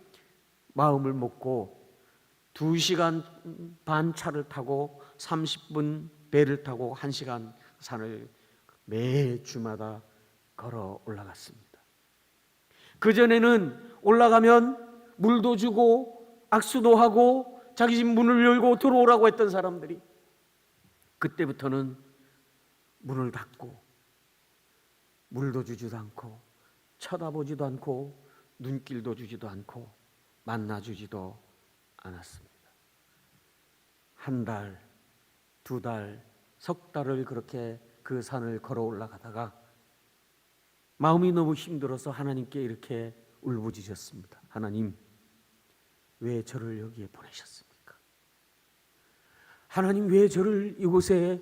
마음을 먹고 2시간 반 차를 타고 30분 배를 타고 1시간 산을 매 주마다 걸어 올라갔습니다. 그전에는 올라가면 물도 주고 악수도 하고 자기 집 문을 열고 들어오라고 했던 사람들이 그때부터는 문을 닫고 물도 주지도 않고 쳐다보지도 않고 눈길도 주지도 않고 만나주지도 않았습니다. 1달, 2달, 석 달을 그렇게 그 산을 걸어 올라가다가 마음이 너무 힘들어서 하나님께 이렇게 울부짖었습니다. 하나님, 왜 저를 여기에 보내셨습니까? 하나님, 왜 저를 이곳에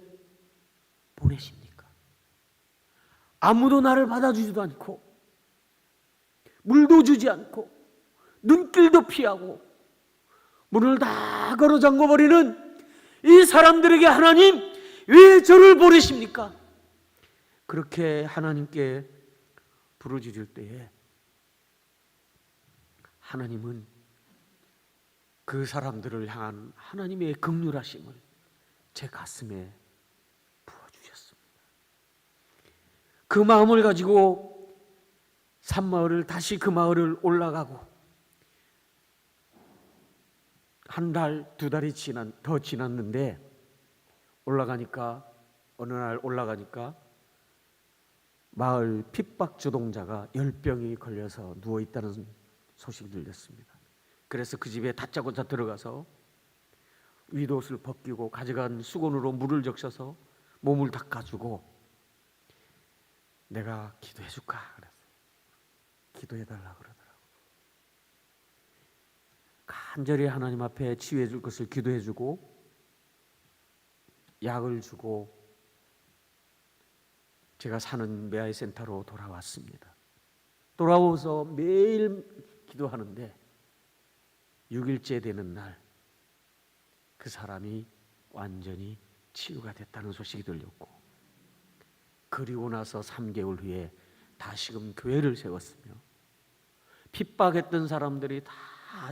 보내십니까? 아무도 나를 받아주지도 않고 물도 주지 않고 눈길도 피하고 문을 다 걸어 잠궈버리는 이 사람들에게 하나님, 왜 저를 보내십니까? 그렇게 하나님께 부르짖을 때에 하나님은 그 사람들을 향한 하나님의 긍휼하심을 제 가슴에 부어주셨습니다. 그 마음을 가지고 산마을을 다시 그 마을을 올라가고 1달, 2달이 더 지났는데 올라가니까 어느 날 올라가니까 마을 핍박 주동자가 열병이 걸려서 누워있다는 소식이 들렸습니다. 그래서 그 집에 다짜고짜 들어가서 윗옷을 벗기고 가져간 수건으로 물을 적셔서 몸을 닦아주고 내가 기도해 줄까? 그랬어요. 기도해달라 그러더라고요. 간절히 하나님 앞에 치유해 줄 것을 기도해 주고 약을 주고 제가 사는 메아이 센터로 돌아왔습니다. 돌아와서 매일 기도하는데 6일째 되는 날 그 사람이 완전히 치유가 됐다는 소식이 들렸고 그리고 나서 3개월 후에 다시금 교회를 세웠으며 핍박했던 사람들이 다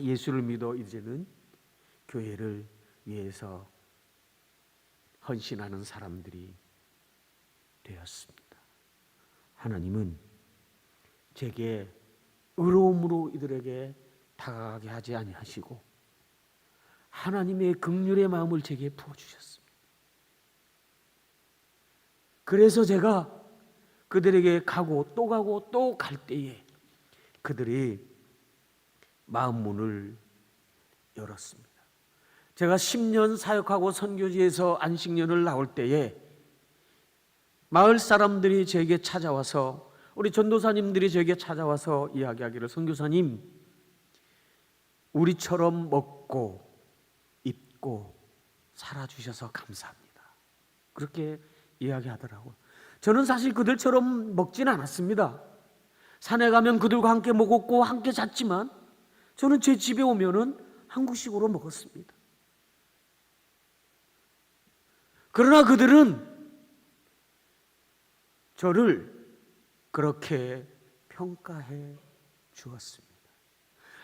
예수를 믿어 이제는 교회를 위해서 헌신하는 사람들이 되었습니다. 하나님은 제게 의로움으로 이들에게 다가가게 하지 아니하시고 하나님의 긍휼의 마음을 제게 부어주셨습니다. 그래서 제가 그들에게 가고 또 갈 때에 그들이 마음 문을 열었습니다. 제가 10년 사역하고 선교지에서 안식년을 나올 때에 마을 사람들이 저에게 찾아와서 우리 전도사님들이 저에게 찾아와서 이야기하기를 선교사님, 우리처럼 먹고 입고 살아주셔서 감사합니다. 그렇게 이야기하더라고요. 저는 사실 그들처럼 먹진 않았습니다. 산에 가면 그들과 함께 먹었고 함께 잤지만 저는 제 집에 오면은 한국식으로 먹었습니다. 그러나 그들은 저를 그렇게 평가해 주었습니다.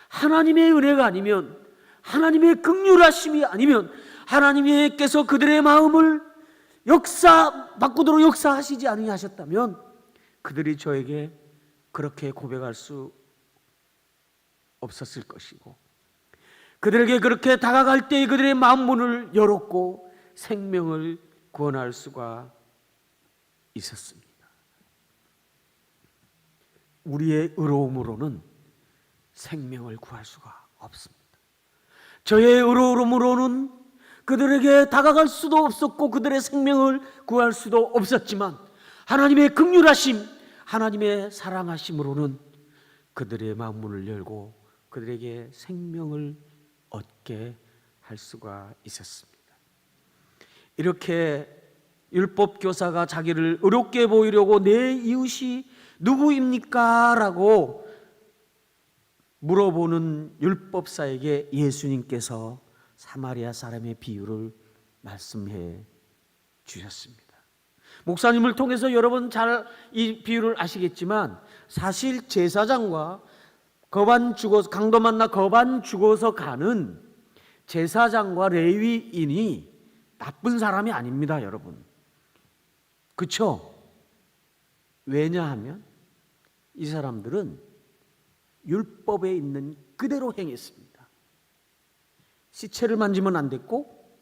하나님의 은혜가 아니면, 하나님의 긍휼하심이 아니면, 하나님께서 그들의 마음을 바꾸도록 역사하시지 아니하셨다면 그들이 저에게 그렇게 고백할 수 없었을 것이고, 그들에게 그렇게 다가갈 때 그들의 마음 문을 열었고 생명을 구원할 수가 있었습니다. 우리의 의로움으로는 생명을 구할 수가 없습니다. 저의 의로움으로는 그들에게 다가갈 수도 없었고 그들의 생명을 구할 수도 없었지만 하나님의 긍휼하심, 하나님의 사랑하심으로는 그들의 마음문을 열고 그들에게 생명을 얻게 할 수가 있었습니다. 이렇게 율법 교사가 자기를 의롭게 보이려고 내 이웃이 누구입니까? 라고 물어보는 율법사에게 예수님께서 사마리아 사람의 비유를 말씀해 주셨습니다. 목사님을 통해서 여러분 잘 이 비유를 아시겠지만 사실 제사장과 강도 만나 거반 죽어서 가는 제사장과 레위인이 나쁜 사람이 아닙니다, 여러분. 그렇죠? 왜냐하면 이 사람들은 율법에 있는 그대로 행했습니다. 시체를 만지면 안 됐고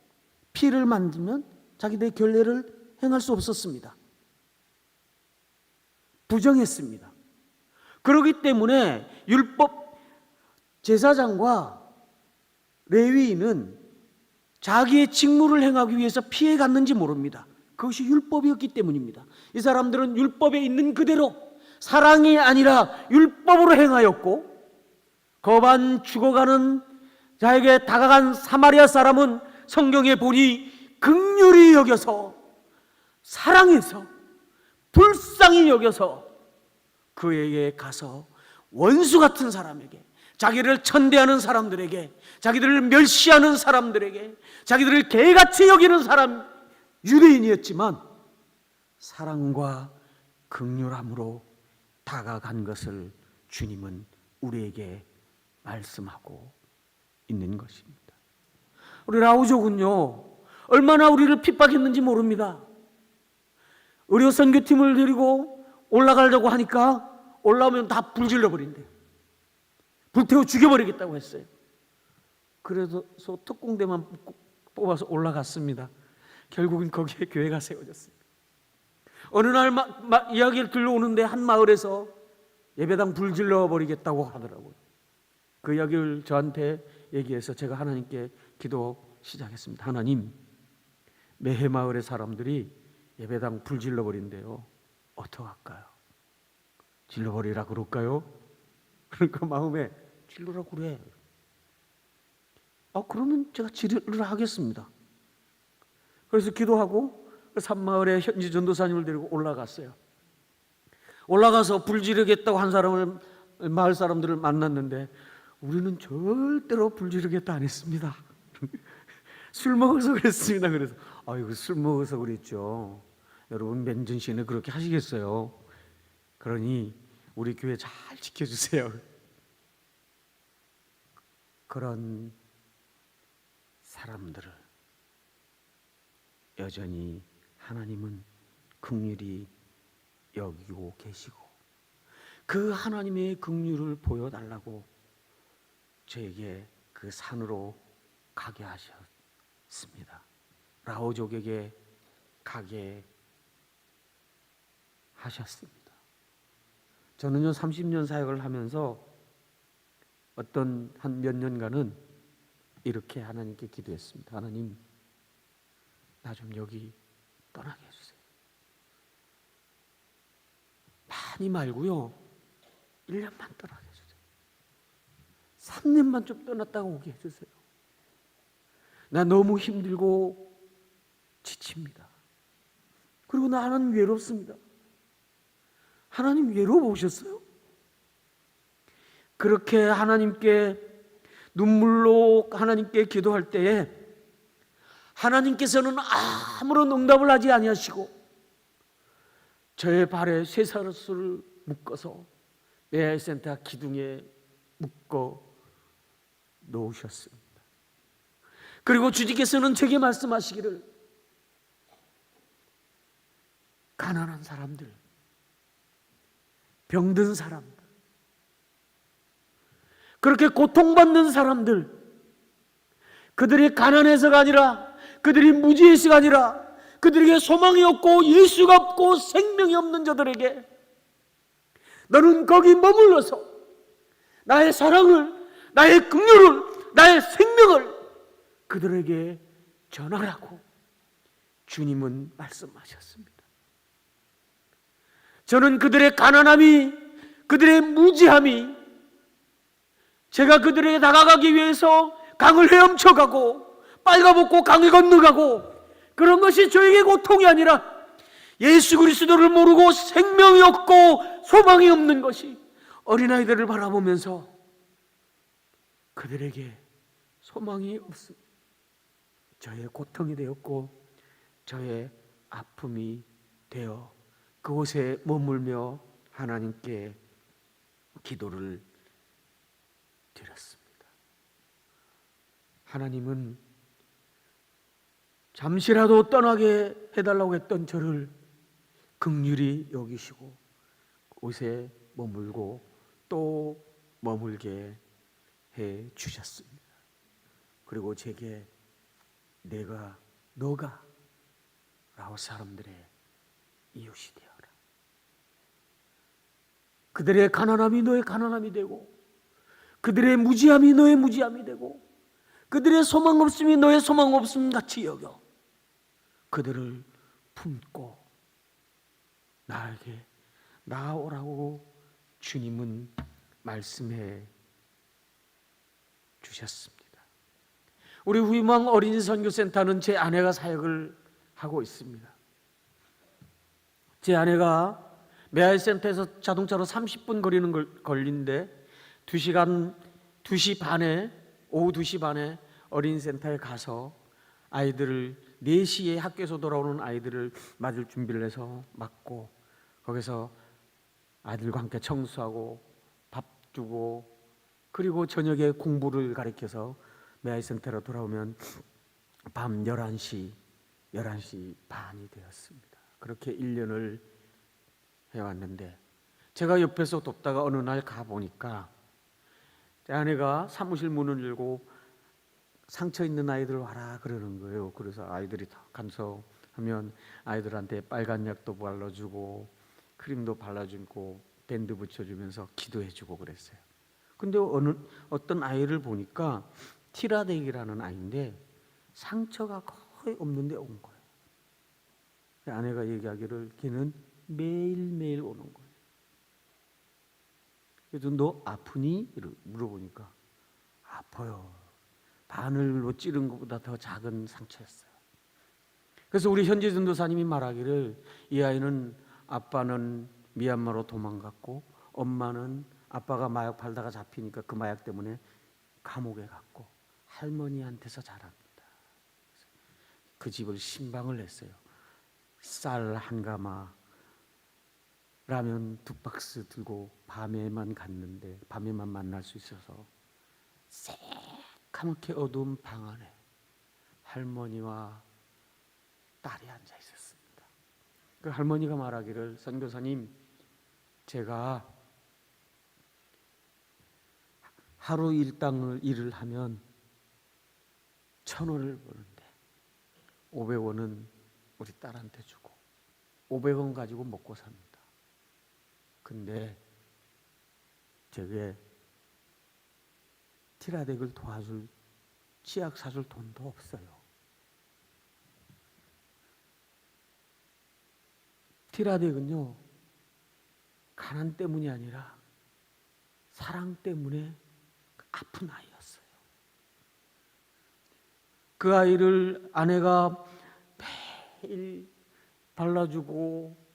피를 만지면 자기들의 결례를 행할 수 없었습니다. 부정했습니다. 그렇기 때문에 율법 제사장과 레위인은 자기의 직무를 행하기 위해서 피해 갔는지 모릅니다. 그것이 율법이었기 때문입니다. 이 사람들은 율법에 있는 그대로 사랑이 아니라 율법으로 행하였고 거반 죽어가는 자에게 다가간 사마리아 사람은 성경에 보니 긍휼히 여겨서 사랑해서 불쌍히 여겨서 그에게 가서 원수 같은 사람에게, 자기를 천대하는 사람들에게, 자기들을 멸시하는 사람들에게, 자기들을 개같이 여기는 사람, 유대인이었지만 사랑과 긍휼함으로 다가간 것을 주님은 우리에게 말씀하고 있는 것입니다. 우리 라우족은요, 얼마나 우리를 핍박했는지 모릅니다. 의료 선교팀을 데리고 올라가려고 하니까 올라오면 다 불질러 버린대요. 불태워 죽여버리겠다고 했어요. 그래서 특공대만 뽑아서 올라갔습니다. 결국은 거기에 교회가 세워졌습니다. 어느 날 이야기를 들려오는데 한 마을에서 예배당 불질러 버리겠다고 하더라고요. 그 이야기를 저한테 얘기해서 제가 하나님께 기도 시작했습니다. 하나님, 매해 마을의 사람들이 예배당 불질러 버린대요. 어떡할까요? 질러버리라 그럴까요? 그러니까 마음에 질러라 그래. 그러면 제가 질러라 하겠습니다. 그래서 기도하고 산마을에 현지 전도사님을 데리고 올라갔어요. 올라가서 불지르겠다고 한 사람을, 마을 사람들을 만났는데 우리는 절대로 불지르겠다 안 했습니다. 술 먹어서 그랬습니다. 그래서 아이고, 술 먹어서 그랬죠. 여러분 맨전시에는 그렇게 하시겠어요? 그러니 우리 교회 잘 지켜주세요. 그런 사람들을 여전히 하나님은 긍휼히 여기고 계시고 그 하나님의 긍휼을 보여달라고 저에게 그 산으로 가게 하셨습니다. 라오족에게 가게 하셨습니다. 저는요 30년 사역을 하면서 어떤 한 몇 년간은 이렇게 하나님께 기도했습니다. 하나님, 나 좀 여기 떠나게 해주세요. 많이 말고요 1년만 떠나게 해주세요. 3년만 좀 떠났다가 오게 해주세요. 나 너무 힘들고 지칩니다. 그리고 나는 외롭습니다. 하나님 외로우셨어요? 그렇게 하나님께 눈물로 하나님께 기도할 때에 하나님께서는 아무런 응답을 하지 아니하시고 저의 발에 쇠사슬을 묶어서 메아이센터 기둥에 묶어 놓으셨습니다. 그리고 주님께서는 제게 말씀하시기를 가난한 사람들, 병든 사람들, 그렇게 고통받는 사람들, 그들이 가난해서가 아니라 그들이 무지해서가 아니라 그들에게 소망이 없고 예수가 없고 생명이 없는 자들에게 너는 거기 머물러서 나의 사랑을, 나의 긍휼을, 나의 생명을 그들에게 전하라고 주님은 말씀하셨습니다. 저는 그들의 가난함이, 그들의 무지함이, 제가 그들에게 다가가기 위해서 강을 헤엄쳐가고 빨가벗고 강을 건너가고 그런 것이 저에게 고통이 아니라 예수 그리스도를 모르고 생명이 없고 소망이 없는 것이 어린아이들을 바라보면서 그들에게 소망이 없습니다. 저의 고통이 되었고 저의 아픔이 되어 그곳에 머물며 하나님께 기도를 드렸습니다. 하나님은 잠시라도 떠나게 해달라고 했던 저를 긍휼히 여기시고 곳에 머물고 또 머물게 해 주셨습니다. 그리고 제게 너가 라고 사람들의 이웃이 되어라. 그들의 가난함이 너의 가난함이 되고 그들의 무지함이 너의 무지함이 되고 그들의 소망 없음이 너의 소망 없음 같이 여겨 그들을 품고 나에게 나아오라고 주님은 말씀해 주셨습니다. 우리 후임왕 어린이 선교센터는 제 아내가 사역을 하고 있습니다. 제 아내가 매화센터에서 자동차로 30분 걸리는데 2시 반에 오후 2시 반에 어린이센터에 가서 아이들을 4시에 학교에서 돌아오는 아이들을 맞을 준비를 해서 맞고 거기서 아이들과 함께 청소하고 밥 주고 그리고 저녁에 공부를 가르쳐서 매화센터로 돌아오면 밤 11시 반이 되었습니다. 그렇게 1년을 해왔는데 제가 옆에서 돕다가 어느 날 가보니까 제 아내가 사무실 문을 열고 상처 있는 아이들 와라 그러는 거예요. 그래서 아이들이 다 간섭하면 아이들한테 빨간 약도 발라주고 크림도 발라주고 밴드 붙여주면서 기도해주고 그랬어요. 근데 어떤 아이를 보니까 티라덱이라는 아이인데 상처가 거의 없는데 온 거예요. 아내가 얘기하기를 걔는 매일매일 오는 거예요. 그래서 너 아프니? 물어보니까 아파요. 바늘로 찌른 것보다 더 작은 상처였어요. 그래서 우리 현지 전도사님이 말하기를 이 아이는 아빠는 미얀마로 도망갔고 엄마는 아빠가 마약 팔다가 잡히니까 그 마약 때문에 감옥에 갔고 할머니한테서 자랍니다. 그 집을 신방을 했어요. 쌀 한 가마, 라면 2박스 들고 밤에만 갔는데 밤에만 만날 수 있어서 새카맣게 어두운 방 안에 할머니와 딸이 앉아 있었습니다. 그 할머니가 말하기를 선교사님 제가 하루 일을 하면 1,000원을 버는데 500원은 우리 딸한테 주고 500원 가지고 먹고 삽니다. 근데 저게 티라덱을 도와줄 치약 사줄 돈도 없어요. 티라덱은요 가난 때문이 아니라 사랑 때문에 아픈 아이였어요. 그 아이를 아내가 매일 발라주고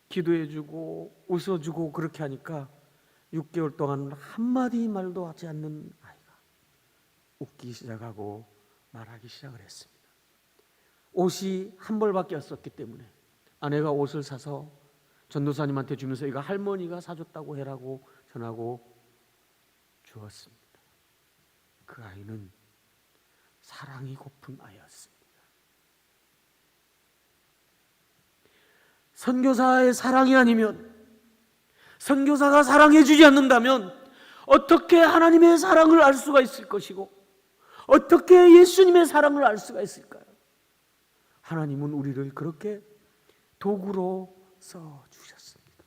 기도해주고 웃어주고 그렇게 하니까 6개월 동안 한마디 말도 하지 않는 아이가 웃기 시작하고 말하기 시작을 했습니다. 옷이 한 벌밖에 없었기 때문에 아내가 옷을 사서 전도사님한테 주면서 이거 할머니가 사줬다고 해라고 전하고 주었습니다. 그 아이는 사랑이 고픈 아이였습니다. 선교사의 사랑이 아니면, 선교사가 사랑해 주지 않는다면 어떻게 하나님의 사랑을 알 수가 있을 것이고 어떻게 예수님의 사랑을 알 수가 있을까요? 하나님은 우리를 그렇게 도구로 써 주셨습니다.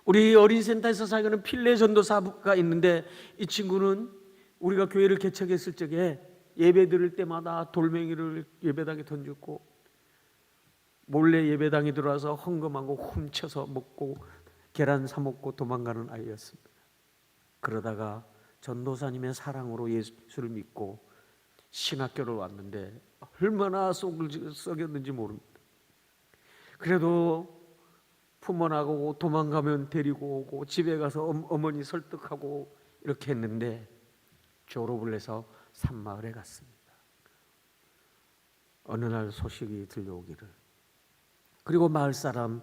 우리 어린센터에서 사역하는 필레 전도사가 있는데, 이 친구는 우리가 교회를 개척했을 적에 예배 드릴 때마다 돌멩이를 예배당에 던졌고 몰래 예배당에 들어와서 헌금하고 훔쳐서 먹고 계란 사 먹고 도망가는 아이였습니다. 그러다가 전도사님의 사랑으로 예수를 믿고 신학교를 왔는데 얼마나 속을 썩였는지 모릅니다. 그래도 부모나고 도망가면 데리고 오고 집에 가서 어머니 설득하고 이렇게 했는데 졸업을 해서 산마을에 갔습니다. 어느 날 소식이 들려오기를, 그리고 마을 사람이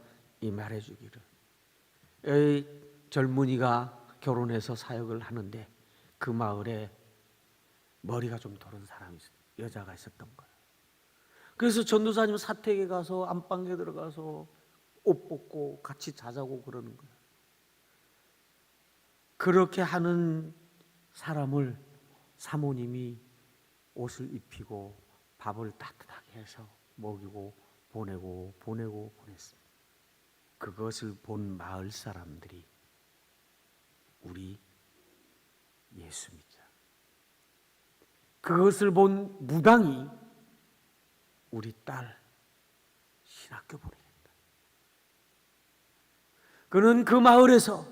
말해주기를, 이 젊은이가 결혼해서 사역을 하는데 그 마을에 머리가 좀 도는 사람이 여자가 있었던 거예요. 그래서 전도사님 사택에 가서 안방에 들어가서 옷 벗고 같이 자자고 그러는 거예요. 그렇게 하는 사람을 사모님이 옷을 입히고 밥을 따뜻하게 해서 먹이고 보냈습니다. 그것을 본 마을 사람들이 우리 예수 믿자. 그것을 본 무당이 우리 딸 신학교 보내겠다. 그는 그 마을에서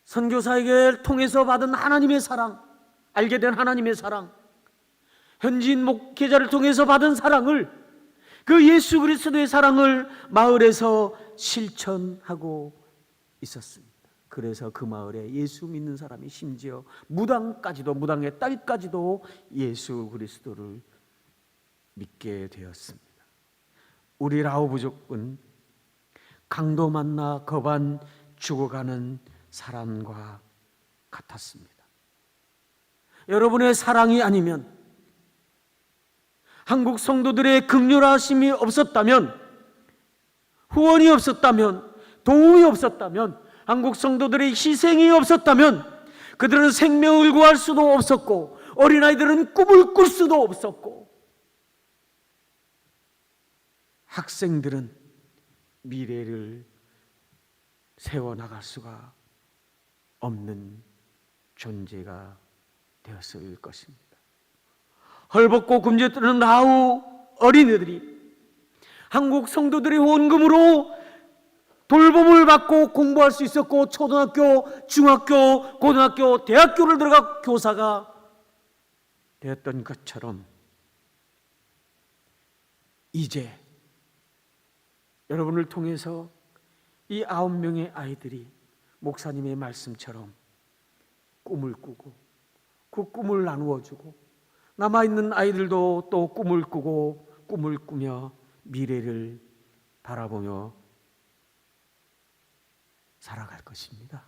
선교사에게 통해서 받은 하나님의 사랑, 알게 된 하나님의 사랑, 현지인 목회자를 통해서 받은 사랑을, 그 예수 그리스도의 사랑을 마을에서 실천하고 있었습니다. 그래서 그 마을에 예수 믿는 사람이, 심지어 무당의 딸까지도 예수 그리스도를 믿게 되었습니다. 우리 라오부족은 강도 만나 거반 죽어가는 사람과 같았습니다. 여러분의 사랑이 아니면, 한국 성도들의 긍휼하심이 없었다면, 후원이 없었다면, 도움이 없었다면, 한국 성도들의 희생이 없었다면 그들은 생명을 구할 수도 없었고 어린아이들은 꿈을 꿀 수도 없었고 학생들은 미래를 세워나갈 수가 없는 존재가 되었을 것입니다. 헐벗고 굶주뜨는 라우 어린이들이 한국 성도들의 후원금으로 돌봄을 받고 공부할 수 있었고, 초등학교, 중학교, 고등학교, 대학교를 들어가 교사가 되었던 것처럼 이제 여러분을 통해서 이 9명의 아이들이 목사님의 말씀처럼 꿈을 꾸고 그 꿈을 나누어주고, 남아있는 아이들도 또 꿈을 꾸고 꿈을 꾸며 미래를 바라보며 살아갈 것입니다.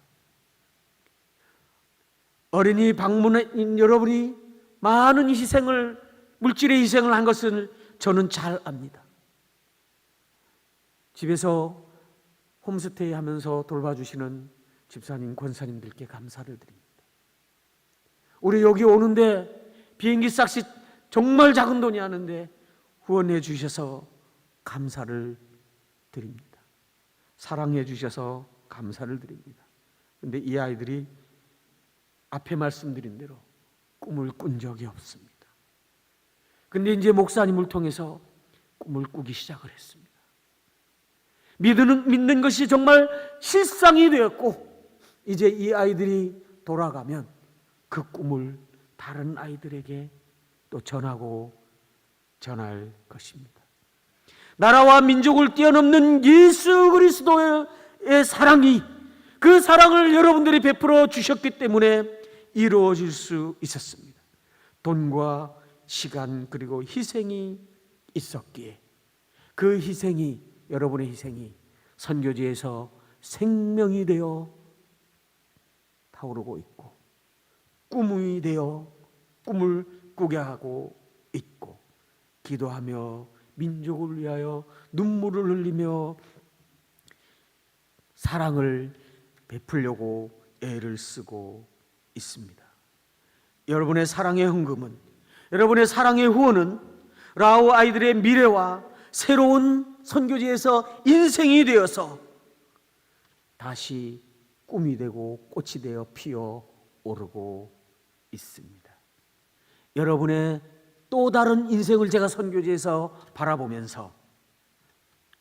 어린이 방문인 여러분이 많은 희생을, 물질의 희생을 한 것을 저는 잘 압니다. 집에서 홈스테이 하면서 돌봐주시는 집사님, 권사님들께 감사를 드립니다. 우리 여기 오는데 비행기 싹시 정말 작은 돈이 하는데 후원해 주셔서 감사를 드립니다. 사랑해 주셔서 감사를 드립니다. 그런데 이 아이들이 앞에 말씀드린 대로 꿈을 꾼 적이 없습니다. 그런데 이제 목사님을 통해서 꿈을 꾸기 시작을 했습니다. 믿는 것이 정말 실상이 되었고, 이제 이 아이들이 돌아가면 그 꿈을 다른 아이들에게 또 전할 것입니다. 나라와 민족을 뛰어넘는 예수 그리스도의 사랑이, 그 사랑을 여러분들이 베풀어 주셨기 때문에 이루어질 수 있었습니다. 돈과 시간 그리고 희생이 있었기에 그 희생이, 여러분의 희생이 선교지에서 생명이 되어 타오르고 있고, 꿈이 되어 꿈을 꾸게 하고 있고, 기도하며 민족을 위하여 눈물을 흘리며 사랑을 베풀려고 애를 쓰고 있습니다. 여러분의 사랑의 헌금은, 여러분의 사랑의 후원은 라오 아이들의 미래와 새로운 선교지에서 인생이 되어서 다시 꿈이 되고 꽃이 되어 피어 오르고 있습니다. 여러분의 또 다른 인생을 제가 선교지에서 바라보면서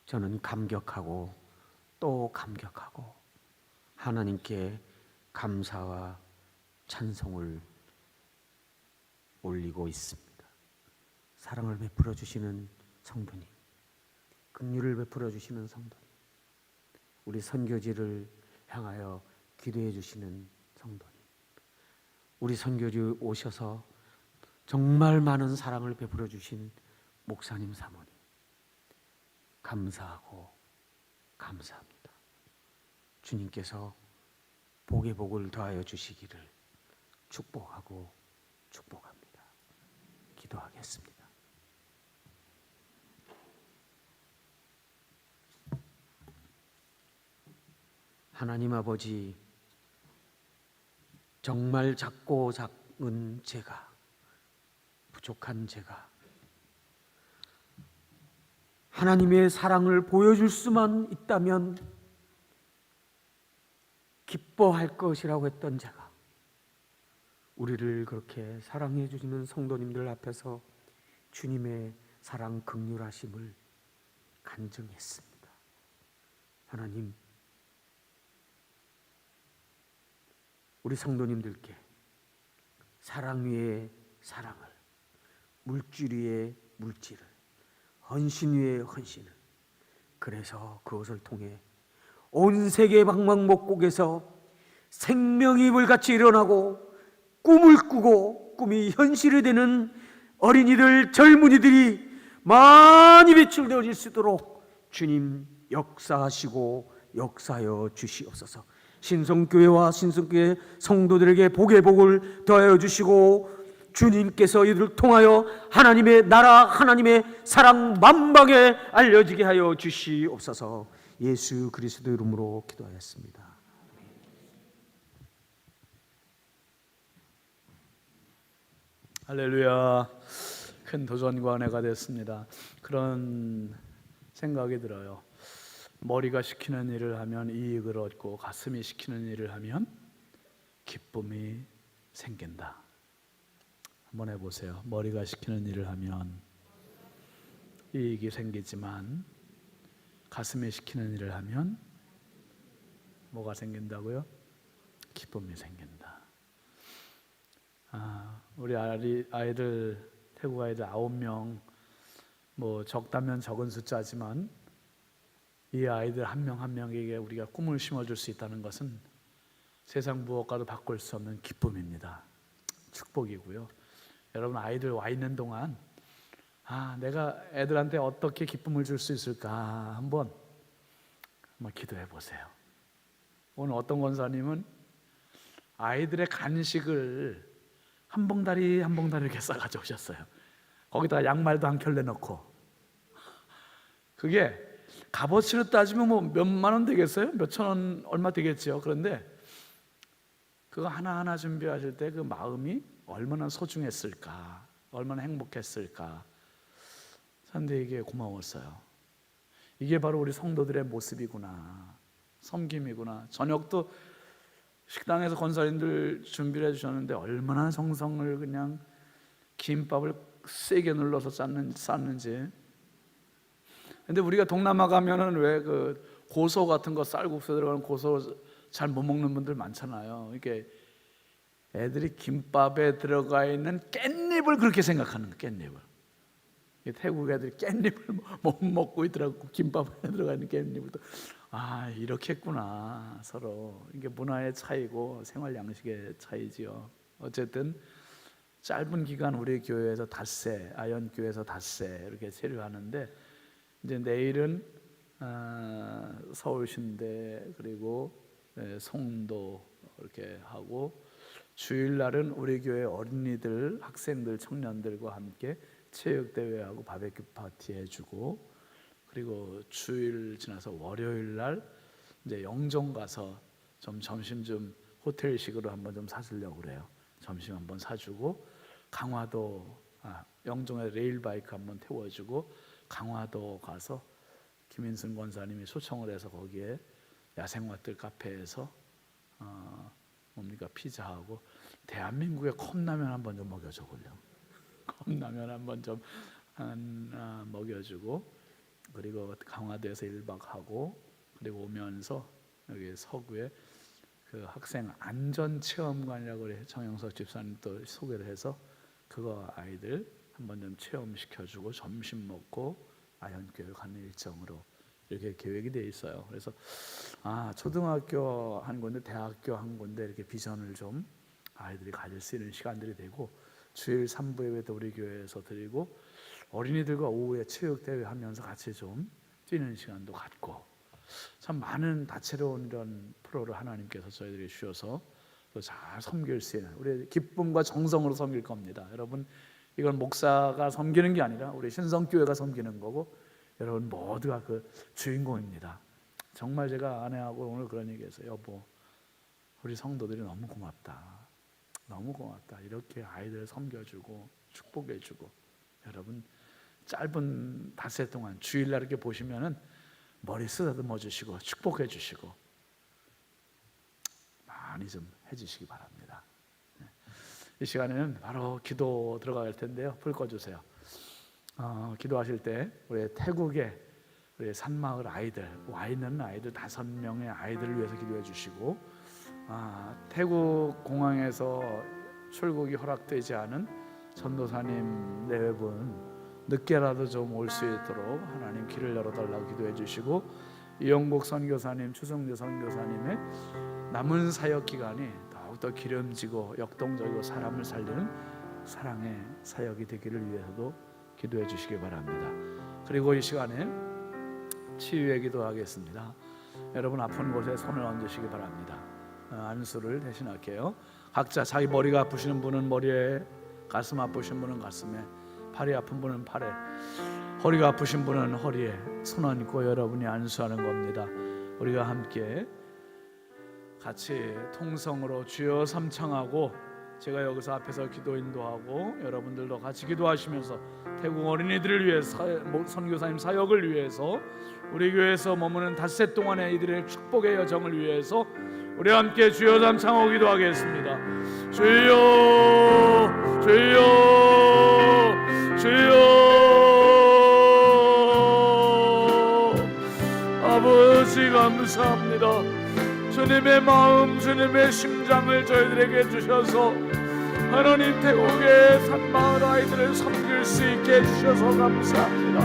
저는 감격하고 또 감격하고 하나님께 감사와 찬송을 올리고 있습니다. 사랑을 베풀어 주시는 성도님, 긍휼을 베풀어 주시는 성도님, 우리 선교지를 향하여 기도해 주시는 성도님, 우리 선교지 오셔서 정말 많은 사랑을 베풀어 주신 목사님 사모님, 감사하고 감사합니다. 주님께서 복의 복을 더하여 주시기를 축복하고 축복합니다. 기도하겠습니다. 하나님 아버지, 정말 작고 작은 제가, 부족한 제가 하나님의 사랑을 보여줄 수만 있다면 기뻐할 것이라고 했던 제가, 우리를 그렇게 사랑해 주시는 성도님들 앞에서 주님의 사랑 긍휼하심을 간증했습니다. 하나님, 우리 성도님들께 사랑 위에 사랑을, 물질 위에 물질을, 헌신 위에 헌신을, 그래서 그것을 통해 온 세계 방방곡곡에서 생명이 불같이 일어나고 꿈을 꾸고 꿈이 현실이 되는 어린이들, 젊은이들이 많이 배출되어질 수 있도록 주님 역사하시고 역사하여 주시옵소서. 신성교회와 신성교회 성도들에게 복의 복을 더하여 주시고 주님께서 이들을 통하여 하나님의 나라, 하나님의 사랑 만방에 알려지게 하여 주시옵소서. 예수 그리스도 이름으로 기도하였습니다. 할렐루야. 큰 도전과 은혜가 됐습니다. 그런 생각이 들어요. 머리가 시키는 일을 하면 이익을 얻고 가슴이 시키는 일을 하면 기쁨이 생긴다. 한번 해보세요. 머리가 시키는 일을 하면 이익이 생기지만 가슴이 시키는 일을 하면 뭐가 생긴다고요? 기쁨이 생긴다. 우리 아이들, 태국 아이들 9명, 뭐 적다면 적은 숫자지만 이 아이들 한 명 한 명에게 우리가 꿈을 심어줄 수 있다는 것은 세상 무엇과도 바꿀 수 없는 기쁨입니다. 축복이고요. 여러분, 아이들 와 있는 동안 내가 애들한테 어떻게 기쁨을 줄 수 있을까 한번 기도해 보세요. 오늘 어떤 권사님은 아이들의 간식을 한 봉다리 한 봉다리 이렇게 싸가지고 오셨어요. 거기다가 양말도 한 켤레 넣고. 그게 값어치로 따지면 뭐 몇만 원 되겠어요? 몇천 원 얼마 되겠죠. 그런데 그거 하나하나 준비하실 때 그 마음이 얼마나 소중했을까, 얼마나 행복했을까. 그런데 이게 고마웠어요. 이게 바로 우리 성도들의 모습이구나, 섬김이구나. 저녁도 식당에서 권사님들 준비를 해주셨는데 얼마나 정성을, 그냥 김밥을 세게 눌러서 쌌는지. 근데 우리가 동남아 가면은 왜 그 고소 같은 거, 쌀국수 들어가는 고소 잘 못 먹는 분들 많잖아요. 이게 애들이 김밥에 들어가 있는 깻잎을 그렇게 생각하는 거예요. 깻잎을. 태국 애들이 깻잎을 못 먹고 있더라고. 김밥에 들어가 있는 깻잎을 또. 이렇게 했구나. 서로 이게 문화의 차이고 생활 양식의 차이지요. 어쨌든 짧은 기간 우리 교회에서 닷새, 아연 교회에서 닷새 이렇게 체류하는데, 이제 내일은 서울신대 그리고 송도 이렇게 하고, 주일날은 우리 교회 어린이들, 학생들, 청년들과 함께 체육대회하고 바베큐 파티 해주고, 그리고 주일 지나서 월요일날 이제 영종 가서 좀 점심 좀 호텔식으로 한번 좀 사주려고 그래요. 점심 한번 사주고, 강화도 영종에 레일바이크 한번 태워주고 강화도 가서 김인순 권사님이 초청을 해서 거기에 야생마들 카페에서 뭡니까 피자하고 대한민국의 컵라면 한번 좀 먹여줘 보려. 컵라면 한번 좀 먹여주고, 그리고 강화도에서 1박 하고, 그리고 오면서 여기 서구에 그 학생 안전체험관이라고 그래 정영석 집사님 또 소개를 해서 그거 아이들 한번 좀 체험시켜주고 점심 먹고 아현교회 가는 일정으로 이렇게 계획이 돼 있어요. 그래서 초등학교 한 군데, 대학교 한 군데 이렇게 비전을 좀 아이들이 가질 수 있는 시간들이 되고, 주일 3부 예배도 우리 교회에서 드리고, 어린이들과 오후에 체육대회 하면서 같이 좀 뛰는 시간도 갖고, 참 많은 다채로운 이런 프로를 하나님께서 저희들이 주셔서 또 잘 섬길 수 있는, 우리 기쁨과 정성으로 섬길 겁니다. 여러분, 이건 목사가 섬기는 게 아니라 우리 신성교회가 섬기는 거고, 여러분 모두가 그 주인공입니다. 정말 제가 아내하고 오늘 그런 얘기했어요. 여보, 우리 성도들이 너무 고맙다. 너무 고맙다. 이렇게 아이들을 섬겨주고 축복해주고, 여러분 짧은 닷새 동안 주일날 이렇게 보시면은 머리 쓰다듬어 주시고 축복해 주시고 많이 좀 해주시기 바랍니다. 이 시간에는 바로 기도 들어갈 텐데요. 불 꺼주세요. 기도하실 때 우리 태국의 우리 산마을 아이들, 와 있는 아이들 5명의 아이들을 위해서 기도해 주시고, 태국 공항에서 출국이 허락되지 않은 전도사님 4분 늦게라도 좀 올 수 있도록 하나님 길을 열어달라고 기도해 주시고, 이영복 선교사님, 추성재 선교사님의 남은 사역 기간이 더욱더 기름지고 역동적이고 사람을 살리는 사랑의 사역이 되기를 위해서도 기도해 주시기 바랍니다. 그리고 이 시간에 치유의 기도하겠습니다. 여러분 아픈 곳에 손을 얹으시기 바랍니다. 안수를 대신할게요. 각자 자기 머리가 아프시는 분은 머리에, 가슴 아프신 분은 가슴에, 팔이 아픈 분은 팔에, 허리가 아프신 분은 허리에 손 얹고 여러분이 안수하는 겁니다. 우리가 함께 같이 통성으로 주여 삼창하고, 제가 여기서 앞에서 기도 인도하고 여러분들도 같이 기도하시면서 태국 어린이들을 위해서, 선교사님 사역을 위해서, 우리 교회에서 머무는 닷새 동안의 이들의 축복의 여정을 위해서 우리 함께 주여 삼창하고 기도하겠습니다. 주여 주여 주여. 아버지 감사합니다. 주님의 마음, 주님의 심장을 저희들에게 주셔서 하나님 태국의 산마을 아이들을 섬길 수 있게 해주셔서 감사합니다.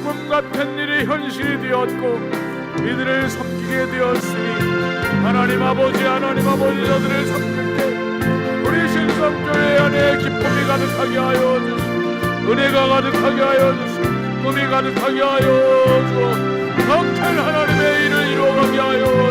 꿈 같은 일이 현실이 되었고 이들을 섬기게 되었으니 하나님 아버지 저들을 섬길 때 우리 신성교회 안에 기쁨이 가득하게 하여 주시고, 은혜가 가득하게 하여 주시고, 꿈이 가득하게 하여 주어 성탄 하나님의 일을 이루어가게 하여